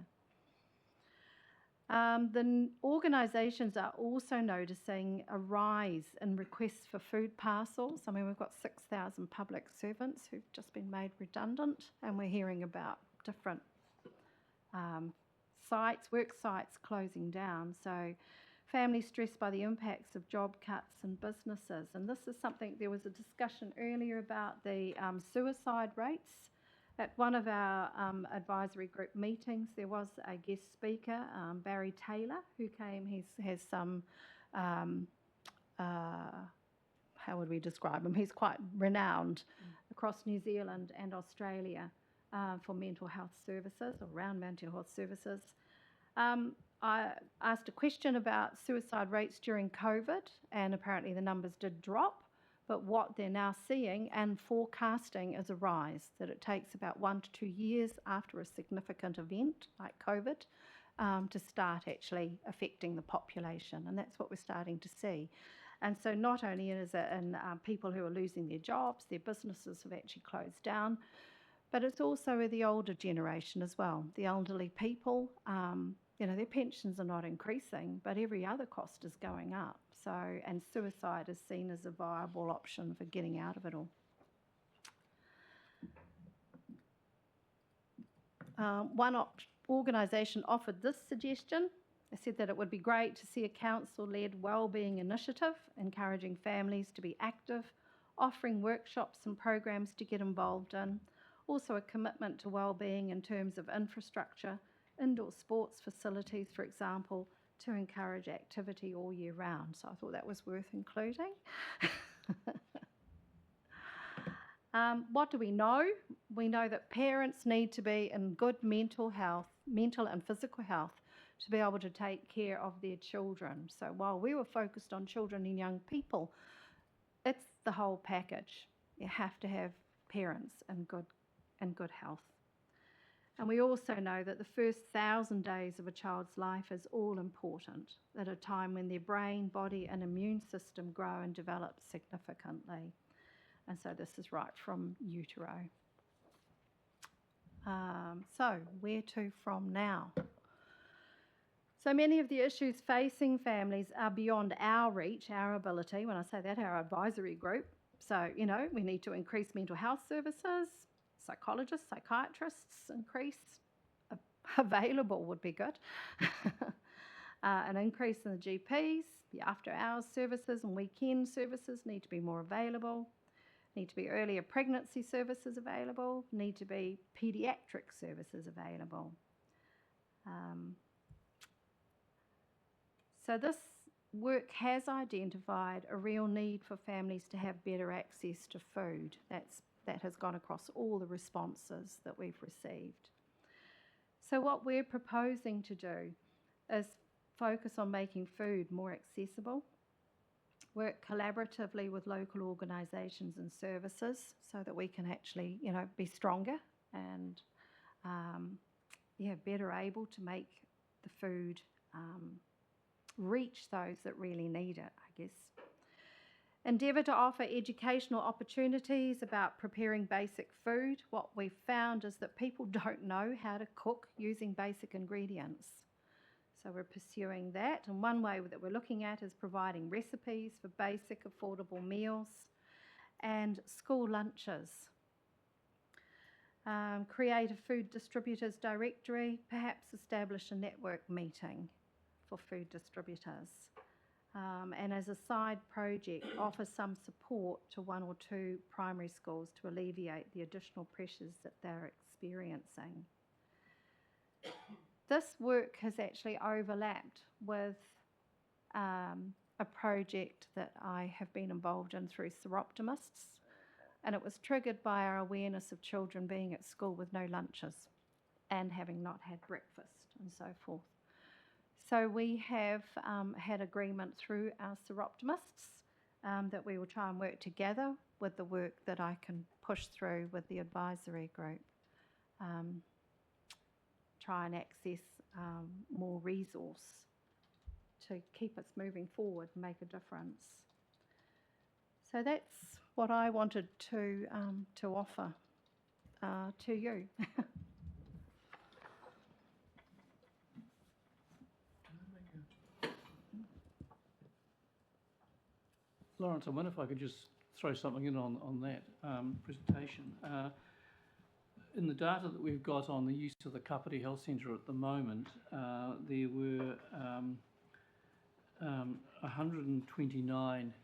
The organisations are also noticing a rise in requests for food parcels. I mean, we've got 6,000 public servants who've just been made redundant, and we're hearing about different work sites closing down. So families stressed by the impacts of job cuts and businesses. And this is something, there was a discussion earlier about the suicide rates. At one of our advisory group meetings, there was a guest speaker, Barry Taylor, who came. He has some, how would we describe him? He's quite renowned across New Zealand and Australia for mental health services, or around mental health services. I asked a question about suicide rates during COVID, and apparently the numbers did drop. But what they're now seeing and forecasting is a rise, that it takes about 1 to 2 years after a significant event like COVID to start actually affecting the population. And that's what we're starting to see. And so not only is it in people who are losing their jobs, their businesses have actually closed down, but it's also with the older generation as well. The elderly people, their pensions are not increasing, but every other cost is going up. So, and suicide is seen as a viable option for getting out of it all. One organisation offered this suggestion. They said that it would be great to see a council-led wellbeing initiative, encouraging families to be active, offering workshops and programs to get involved in. Also a commitment to wellbeing in terms of infrastructure, indoor sports facilities, for example, to encourage activity all year round. So I thought that was worth including. What do we know? We know that parents need to be in good mental and physical health to be able to take care of their children. So while we were focused on children and young people, it's the whole package. You have to have parents in good health. And we also know that the first 1,000 days of a child's life is all important, at a time when their brain, body and immune system grow and develop significantly. And so this is right from utero. So where to from now? So many of the issues facing families are beyond our reach, our ability. When I say that, our advisory group. So, we need to increase mental health services, psychologists, psychiatrists increase, available would be good. An increase in the GPs, the after-hours services and weekend services need to be more available, need to be earlier pregnancy services available, need to be paediatric services available. So this work has identified a real need for families to have better access to food. That has gone across all the responses that we've received. So what we're proposing to do is focus on making food more accessible, work collaboratively with local organisations and services so that we can actually, be stronger and, better able to make the food reach those that really need it, I guess. Endeavour to offer educational opportunities about preparing basic food. What we've found is that people don't know how to cook using basic ingredients. So we're pursuing that. And one way that we're looking at is providing recipes for basic affordable meals and school lunches. Create a food distributors directory, perhaps establish a network meeting for food distributors. And as a side project, offer some support to 1 or 2 primary schools to alleviate the additional pressures that they're experiencing. This work has actually overlapped with a project that I have been involved in through Seroptimists, and it was triggered by our awareness of children being at school with no lunches and having not had breakfast and so forth. So we have had agreement through our Seroptimists that we will try and work together with the work that I can push through with the advisory group. Try and access more resource to keep us moving forward and make a difference. So that's what I wanted to offer to you. Lawrence, I wonder if I could just throw something in on that presentation. In the data that we've got on the use of the Kapiti Health Centre at the moment, there were 129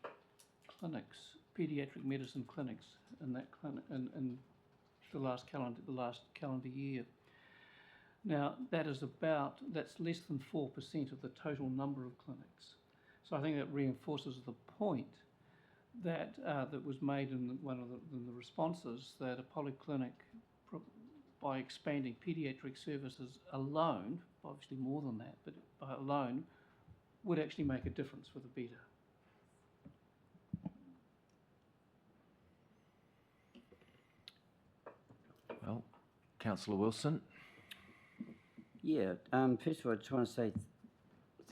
clinics, paediatric medicine clinics, in that in the last calendar year. Now that's less than 4% of the total number of clinics. So I think that reinforces the point that that was made in one of the responses, that a polyclinic, by expanding paediatric services alone, obviously more than that, but by alone, would actually make a difference for the beta. Well, Councillor Wilson. Yeah, first of all, I just want to say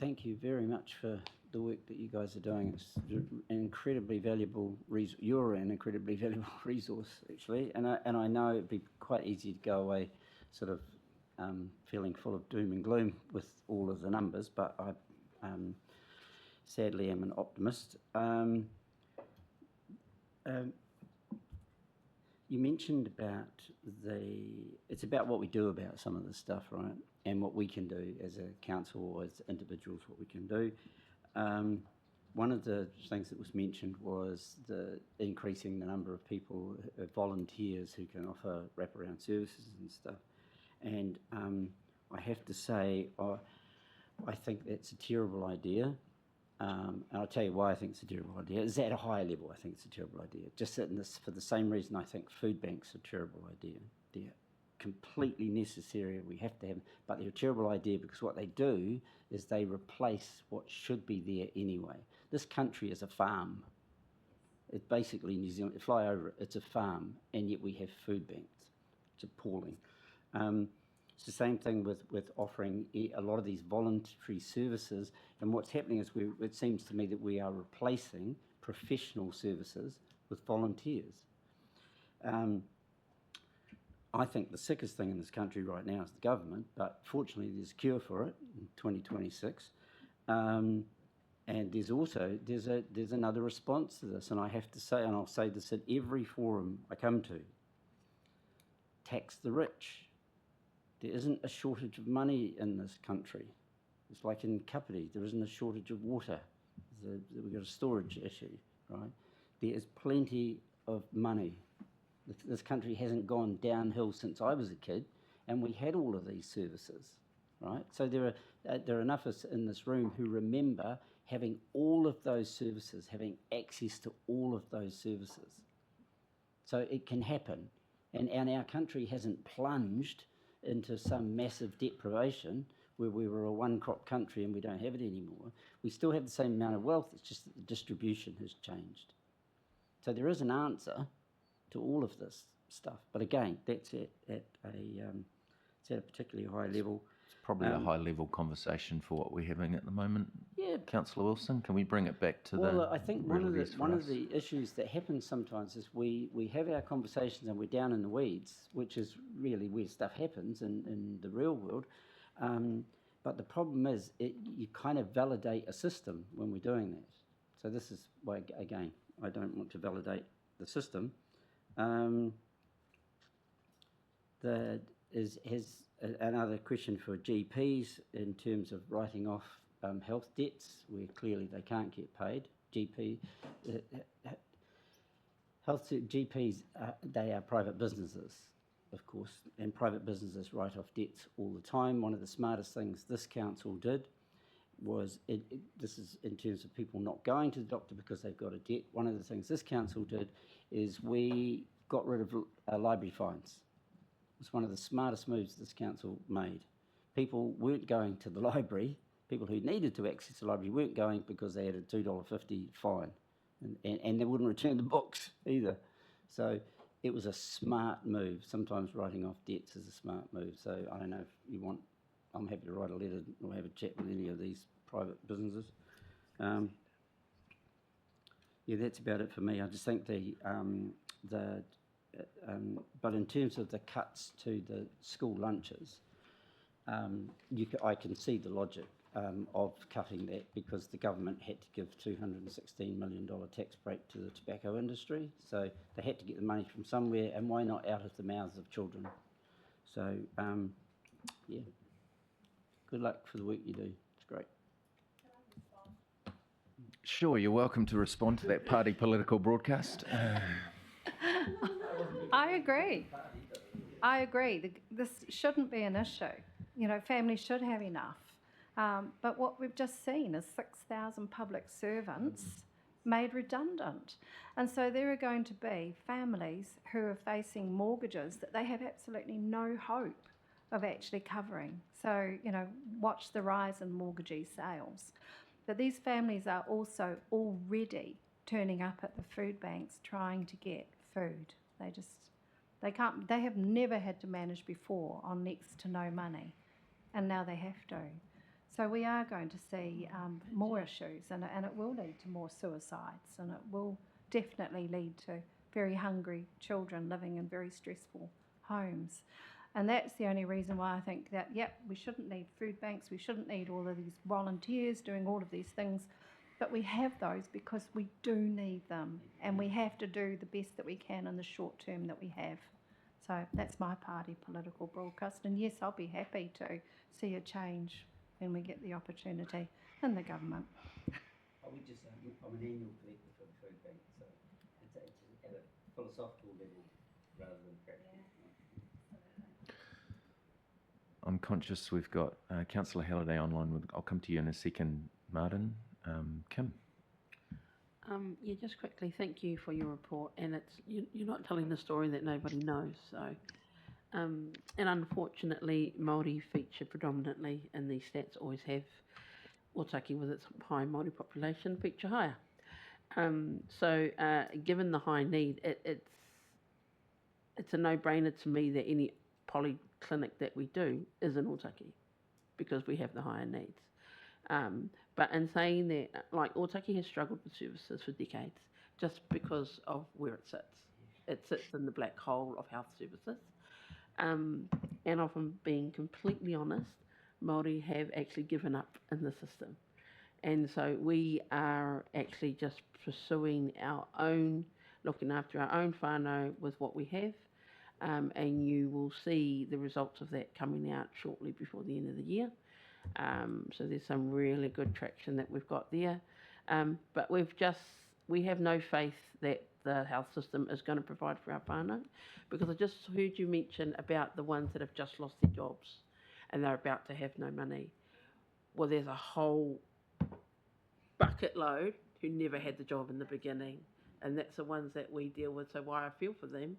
thank you very much for the work that you guys are doing. It's an incredibly valuable you're an incredibly valuable resource, actually, and I know it'd be quite easy to go away sort of feeling full of doom and gloom with all of the numbers, but I sadly am an optimist. You mentioned about it's about what we do about some of this stuff, right? And what we can do as a council or as individuals, what we can do. One of the things that was mentioned was the increasing the number of people, volunteers who can offer wraparound services and stuff. And I have to say, I think that's a terrible idea. And I'll tell you why I think it's a terrible idea. It's at a higher level, I think it's a terrible idea. Just for the same reason I think food banks are a terrible idea. They're completely necessary, we have to have them, but they're a terrible idea because what they do is they replace what should be there anyway. This country is a farm. It's basically New Zealand, fly over it, it's a farm, and yet we have food banks. It's appalling. It's the same thing with offering a lot of these voluntary services, and what's happening is it seems to me that we are replacing professional services with volunteers. I think the sickest thing in this country right now is the government, but fortunately there's a cure for it in 2026. And there's another response to this, and I have to say, and I'll say this at every forum I come to: tax the rich. There isn't a shortage of money in this country. It's like in Kapiti, there isn't a shortage of water. We've got a storage issue, right? There is plenty of money. This country hasn't gone downhill since I was a kid, and we had all of these services, right? So there are enough of us in this room who remember having all of those services, having access to all of those services. So it can happen, and our country hasn't plunged into some massive deprivation where we were a one-crop country and we don't have it anymore. We still have the same amount of wealth, it's just that the distribution has changed. So there is an answer to all of this stuff. But again, that's at a particularly high level. Probably a high-level conversation for what we're having at the moment. Yeah. Councillor Wilson, can we bring it back to Well, the I think real one it is for of us? the issues that happens sometimes is we have our conversations and we're down in the weeds, which is really where stuff happens in the real world. But the problem is you kind of validate a system when we're doing that. So this is why, again, I don't want to validate the system. Has another question for GPs in terms of writing off health debts where clearly they can't get paid. GPs, they are private businesses, of course, and private businesses write off debts all the time. One of the smartest things this council did was, this is in terms of people not going to the doctor because they've got a debt. One of the things this council did is we got rid of library fines. It's one of the smartest moves this council made. People weren't going to the library. People who needed to access the library weren't going because they had a $2.50 fine, and they wouldn't return the books either. So it was a smart move. Sometimes writing off debts is a smart move. So I don't know if you want, I'm happy to write a letter or have a chat with any of these private businesses. Yeah, that's about it for me. I just think but in terms of the cuts to the school lunches, I can see the logic of cutting that because the government had to give $216 million tax break to the tobacco industry. So they had to get the money from somewhere, and why not out of the mouths of children? So, yeah, good luck for the work you do. It's great. Sure, you're welcome to respond to that party political broadcast. I agree. I agree. This shouldn't be an issue. You know, families should have enough. But what we've just seen is 6,000 public servants made redundant. And so there are going to be families who are facing mortgages that they have absolutely no hope of actually covering. So, you know, watch the rise in mortgagee sales. But these families are also already turning up at the food banks trying to get food. They have never had to manage before on next to no money, and now they have to. So we are going to see more issues, and it will lead to more suicides, and it will definitely lead to very hungry children living in very stressful homes. And that's the only reason why I think that, yep, we shouldn't need food banks, we shouldn't need all of these volunteers doing all of these things, but we have those because we do need them, and we have to do the best that we can in the short term that we have. So that's my party political broadcast, and yes, I'll be happy to see a change when we get the opportunity in the government. I'm an annual collector for the food bank, so it's at a philosophical level rather than practical. I'm conscious we've got Councillor Halliday online. I'll come to you in a second, Martin. Kim? Yeah, just quickly, thank you for your report. And you're not telling the story that nobody knows. So, and unfortunately, Māori feature predominantly in these stats. Always have. Otaki, with its high Māori population, feature higher. So, given the high need, it's a no-brainer to me that any polyclinic that we do is in Otaki because we have the higher needs. But in saying that, like, Otaki has struggled with services for decades just because of where it sits. It sits in the black hole of health services. And if I'm being completely honest, Māori have actually given up in the system. And so we are actually just pursuing our own, looking after our own whānau with what we have. And you will see the results of that coming out shortly before the end of the year. So there's some really good traction that we've got there. But we have no faith that the health system is going to provide for our whānau, because I just heard you mention about the ones that have just lost their jobs and they're about to have no money. Well, there's a whole bucket load who never had the job in the beginning, and that's the ones that we deal with. So why I feel for them,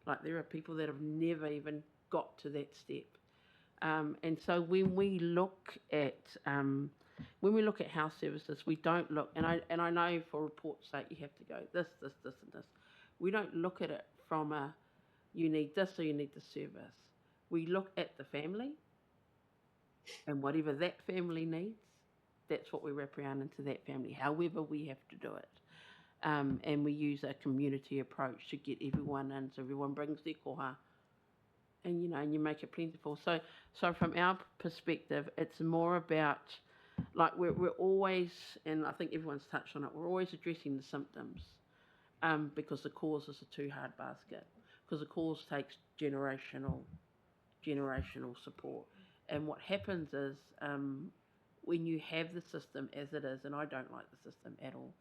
like there are people that have never even got to that step. And so when we look at health services, we don't look, and I know for report's sake you have to go this, and this. We don't look at it from you need this or you need the service. We look at the family, And whatever that family needs, that's what we wrap around into that family, however we have to do it. And we use a community approach to get everyone in, so everyone brings their koha, and and you make it plentiful. So from our perspective, it's more about, like, we're always, and I think everyone's touched on it, we're always addressing the symptoms, because the cause is a too hard basket, because the cause takes generational support. And what happens is, when you have the system as it is, and I don't like the system at all,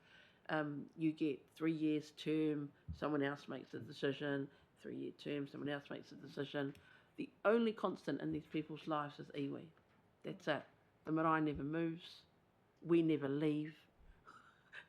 you get 3 years term, someone else makes a decision, 3-year term, someone else makes a decision. The only constant in these people's lives is iwi. That's it. The marae never moves, we never leave.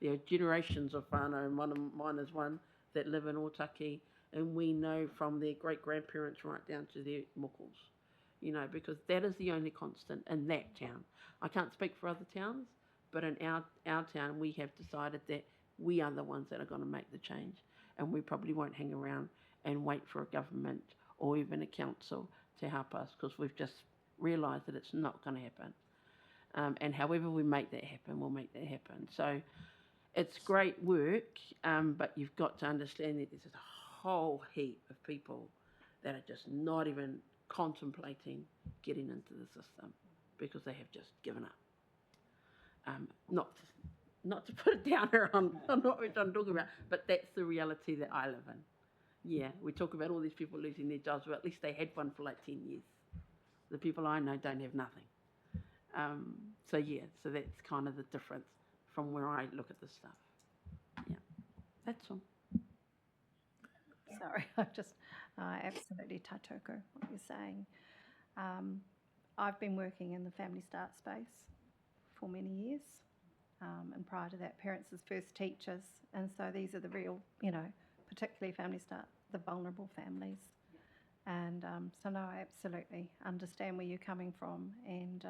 There are generations of whānau, and one of mine is one, that live in Otaki, and we know from their great-grandparents right down to their mokos, because that is the only constant in that town. I can't speak for other towns, but in our town, we have decided that we are the ones that are going to make the change, and we probably won't hang around and wait for a government or even a council to help us, because we've just realised that it's not going to happen. And however we make that happen, we'll make that happen. So it's great work, but you've got to understand that there's a whole heap of people that are just not even contemplating getting into the system because they have just given up. Not to put a downer on what we're talking about, but that's the reality that I live in. Yeah, we talk about all these people losing their jobs, but at least they had one for like 10 years. The people I know don't have nothing. So that's kind of the difference from where I look at this stuff. Yeah, that's all. Sorry, I just absolutely tautoko what you're saying. I've been working in the Family Start space for many years, and prior to that, parents as first teachers, and so these are the real, particularly Family Start, the vulnerable families. And so no, I absolutely understand where you're coming from, and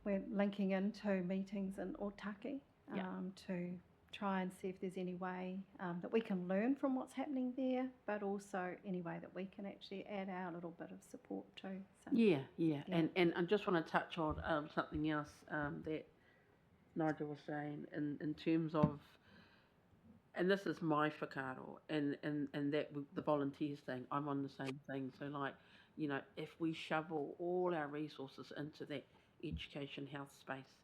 we're linking into meetings in Otaki to try and see if there's any way that we can learn from what's happening there, but also any way that we can actually add our little bit of support too. So, Yeah. And I just want to touch on something else that Nigel was saying in terms of, and this is my whakaaro, and that the volunteers thing, I'm on the same thing. So if we shovel all our resources into that education health space,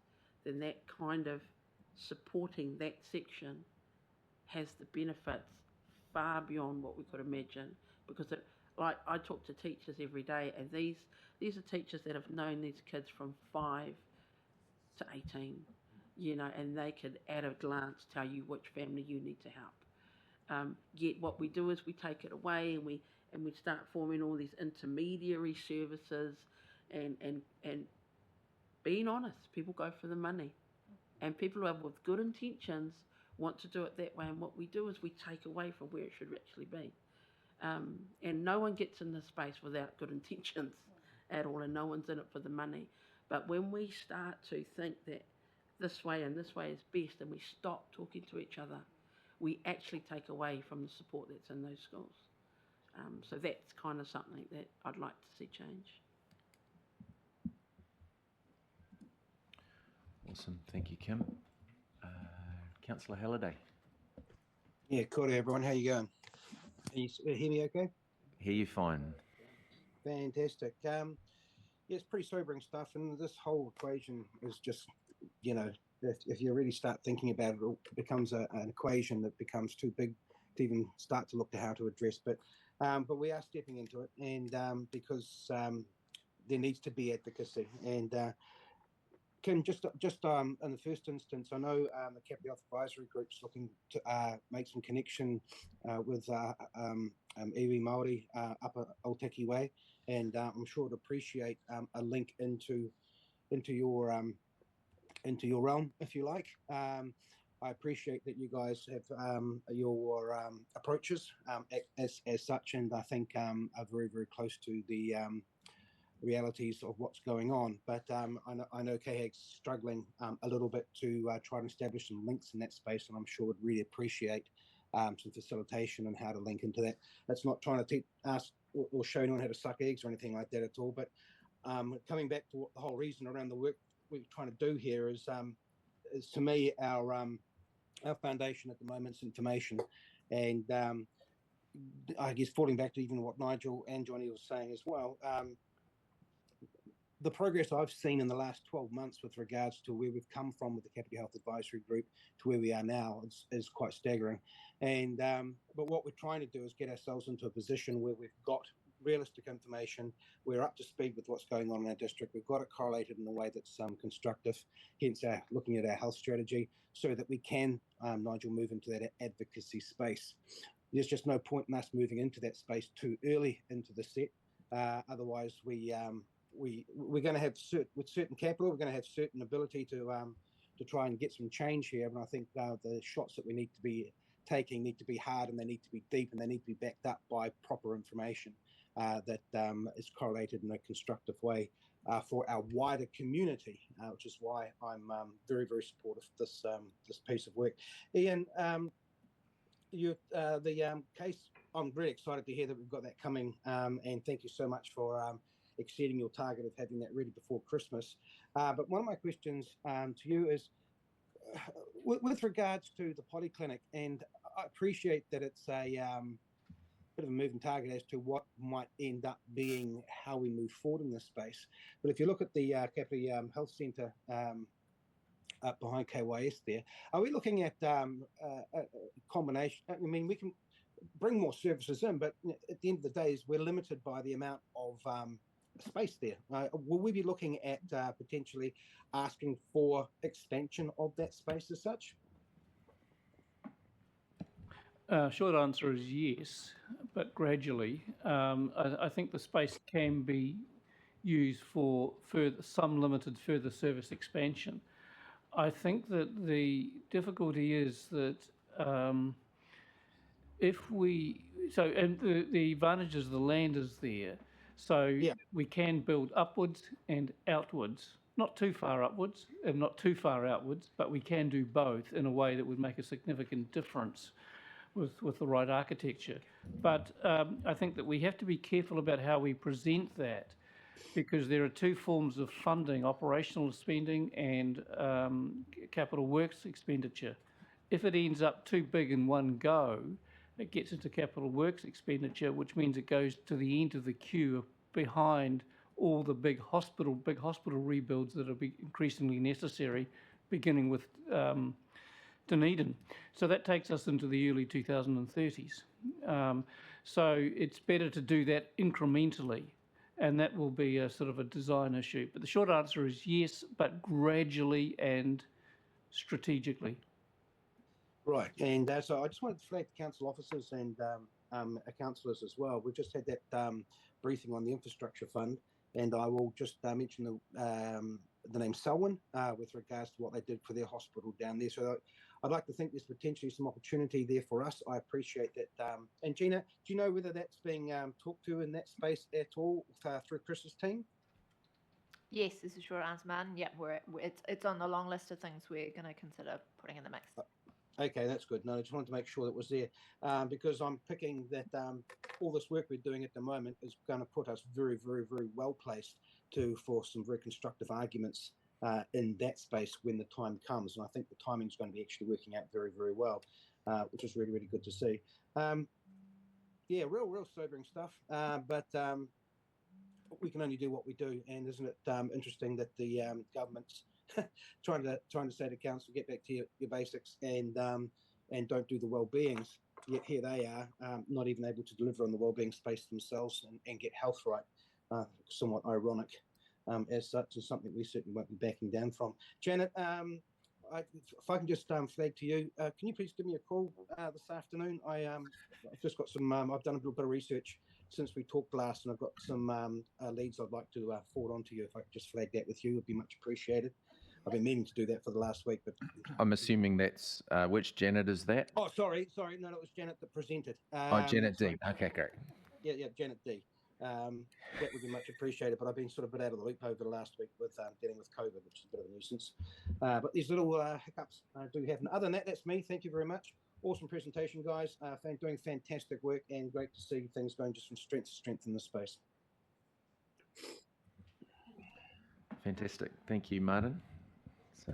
then that kind of supporting that section has the benefits far beyond what we could imagine, because I talk to teachers every day, and these are teachers that have known these kids from 5 to 18, and they could at a glance tell you which family you need to help. Yet what we do is we take it away, and we start forming all these intermediary services, and being honest, people go for the money, and people who have with good intentions want to do it that way, and what we do is we take away from where it should actually be. And no one gets in this space without good intentions at all, and no one's in it for the money. But when we start to think that this way and this way is best, and we stop talking to each other, we actually take away from the support that's in those schools. So that's kind of something that I'd like to see change. Awesome, thank you, Kim. Councillor Halliday. Yeah, kia ora everyone, how you going? Can you hear me okay? Hear you fine. Fantastic. Yeah, it's pretty sobering stuff, and this whole equation is just, if you really start thinking about it, it becomes an equation that becomes too big to even start to look to how to address. But we are stepping into it, and because there needs to be advocacy. And Kim, just in the first instance, I know the Cap Health Advisory Group's looking to make some connection with iwi Māori Upper Aotaki Way, and I'm sure would appreciate a link into your realm, if you like. I appreciate that you guys have your approaches as such, and I think are very, very close to the realities of what's going on. But I know KHAG's struggling a little bit to try and establish some links in that space, and I'm sure would really appreciate some facilitation and how to link into that. That's not trying to ask or show anyone how to suck eggs or anything like that at all, but coming back to what the whole reason around the work we're trying to do here is to me our foundation at the moment is information, and I guess falling back to even what Nigel and Johnny was saying as well. The progress I've seen in the last 12 months with regards to where we've come from with the Capital Health Advisory Group to where we are now is quite staggering. And but what we're trying to do is get ourselves into a position where we've got realistic information, we're up to speed with what's going on in our district, we've got it correlated in a way that's constructive, hence our looking at our health strategy, so that we can, Nigel, move into that advocacy space. There's just no point in us moving into that space too early into the set. Otherwise, we're going to have with certain capital, we're going to have certain ability to try and get some change here. And I think the shots that we need to be taking need to be hard, and they need to be deep, and they need to be backed up by proper information that is correlated in a constructive way for our wider community, which is why I'm very, very supportive of this piece of work. Ian, the case, I'm really excited to hear that we've got that coming, and thank you so much for exceeding your target of having that ready before Christmas. But one of my questions to you is with regards to the polyclinic, and I appreciate that it's a bit of a moving target as to what might end up being how we move forward in this space. But if you look at the Capital Health Centre up behind KYS there, are we looking at a combination? I mean, we can bring more services in, but at the end of the day, we're limited by the amount of space there. Will we be looking at potentially asking for expansion of that space as such? Short answer is yes, but gradually. I think the space can be used for some limited further service expansion. I think that the difficulty is that and the advantages of the land is there, so we can build upwards and outwards, not too far upwards and not too far outwards, but we can do both in a way that would make a significant difference with the right architecture. But I think that we have to be careful about how we present that, because there are two forms of funding: operational spending and capital works expenditure. If it ends up too big in one go, it gets into capital works expenditure, which means it goes to the end of the queue behind all the big hospital rebuilds that are increasingly necessary, beginning with Dunedin. So that takes us into the early 2030s. So it's better to do that incrementally, and that will be a sort of a design issue. But the short answer is yes, but gradually and strategically. Right, and so I just wanted to flag the council officers and councillors as well. We've just had that briefing on the infrastructure fund, and I will just mention the name Selwyn with regards to what they did for their hospital down there. So I'd like to think there's potentially some opportunity there for us. I appreciate that. And Gina, do you know whether that's being talked to in that space at all through Chris's team? Yes, this is short answer, Martin. Yeah, it's on the long list of things we're going to consider putting in the mix. Okay, that's good. No, I just wanted to make sure that was there because I'm picking that all this work we're doing at the moment is going to put us very, very, very well placed for some very constructive arguments in that space when the time comes. And I think the timing is going to be actually working out very, very well, which is really, really good to see. Yeah, real sobering stuff, but we can only do what we do. And isn't it interesting that the government's trying to say to council, get back to your basics and don't do the well-beings. Yet here they are, not even able to deliver on the well-being space themselves and get health right. Somewhat ironic as such, and something we certainly won't be backing down from. Janet, if I can just flag to you, can you please give me a call this afternoon? I've just got some, I've done a little bit of research since we talked last, and I've got some leads I'd like to forward on to you. If I could just flag that with you, it would be much appreciated. I've been meaning to do that for the last week, but I'm assuming that's which Janet is that? Oh, sorry, no, it was Janet that presented. Janet D. Okay, great. Yeah, Janet D. That would be much appreciated, but I've been sort of a bit out of the loop over the last week with dealing with COVID, which is a bit of a nuisance. But these little hiccups do happen. Other than that, that's me. Thank you very much. Awesome presentation, guys. Doing fantastic work, and great to see things going just from strength to strength in this space. Fantastic. Thank you, Martin. So,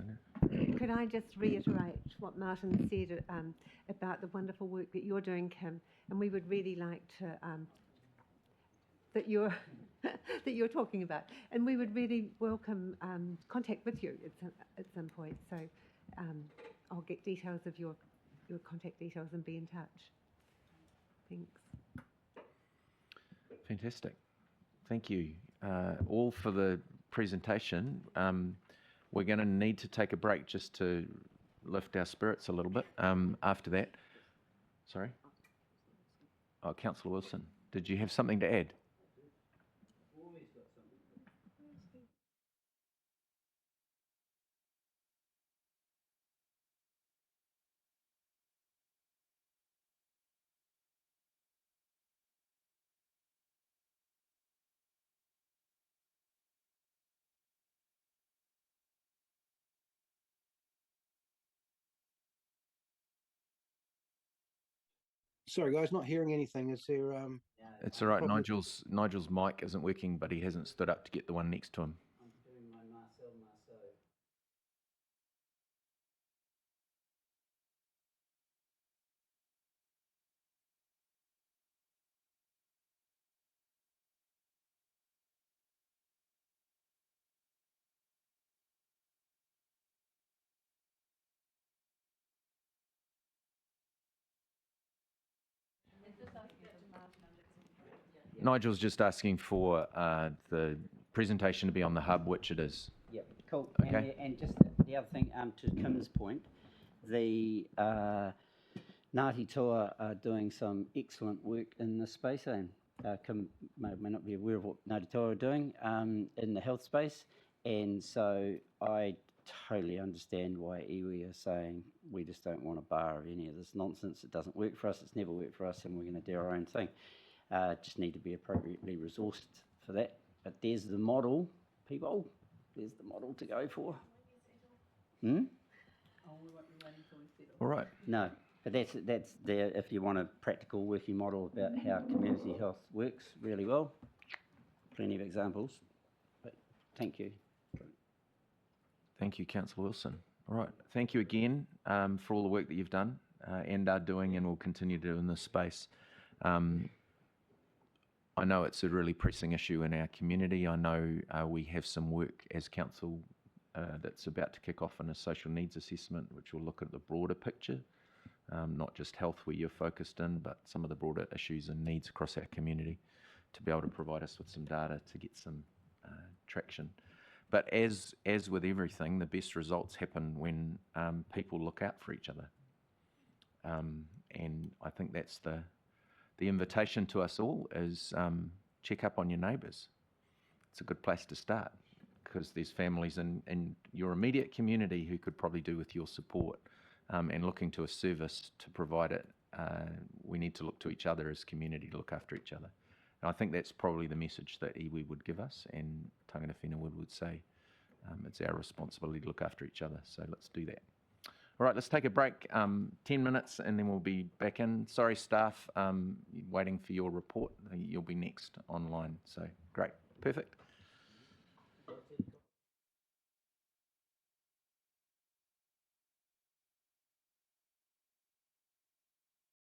Could I just reiterate what Martin said about the wonderful work that you're doing, Kim? And we would really like to that you're that you're talking about, and we would really welcome contact with you at some point. So I'll get details of your contact details and be in touch. Thanks. fantastic. Thank you all for the presentation. We're going to need to take a break just to lift our spirits a little bit after that. Sorry? Oh, Councillor Wilson, did you have something to add? Sorry, guys, not hearing anything. Is there? It's all right. Probably- Nigel's mic isn't working, but he hasn't stood up to get the one next to him. I'm doing my Marcel Marceau. Nigel's just asking for the presentation to be on the hub, which it is. Yep, cool. Okay. And just the other thing, to Kim's point, the Ngāti Toa are doing some excellent work in this space, and Kim may not be aware of what Ngāti Toa are doing in the health space, and so I totally understand why iwi are saying we just don't want a bar of any of this nonsense. It doesn't work for us, it's never worked for us, and we're going to do our own thing. Just need to be appropriately resourced for that. But there's the model, people. There's the model to go for. All right. No, but that's there if you want a practical working model about how community health works really well. Plenty of examples. But thank you. Thank you, Councillor Wilson. All right. Thank you again for all the work that you've done and are doing and will continue to do in this space. I know it's a really pressing issue in our community. I know we have some work as council that's about to kick off in a social needs assessment, which will look at the broader picture, not just health where you're focused in, but some of the broader issues and needs across our community to be able to provide us with some data to get some traction. But as with everything, the best results happen when people look out for each other. And I think that's the invitation to us all is check up on your neighbours. It's a good place to start because there's families in your immediate community who could probably do with your support and looking to a service to provide it. We need to look to each other as community to look after each other. And I think that's probably the message that iwi would give us and Tangata Whenua would say it's our responsibility to look after each other. So let's do that. All right, let's take a break, 10 minutes, and then we'll be back in. Sorry, staff, waiting for your report. You'll be next online. So, great. Perfect.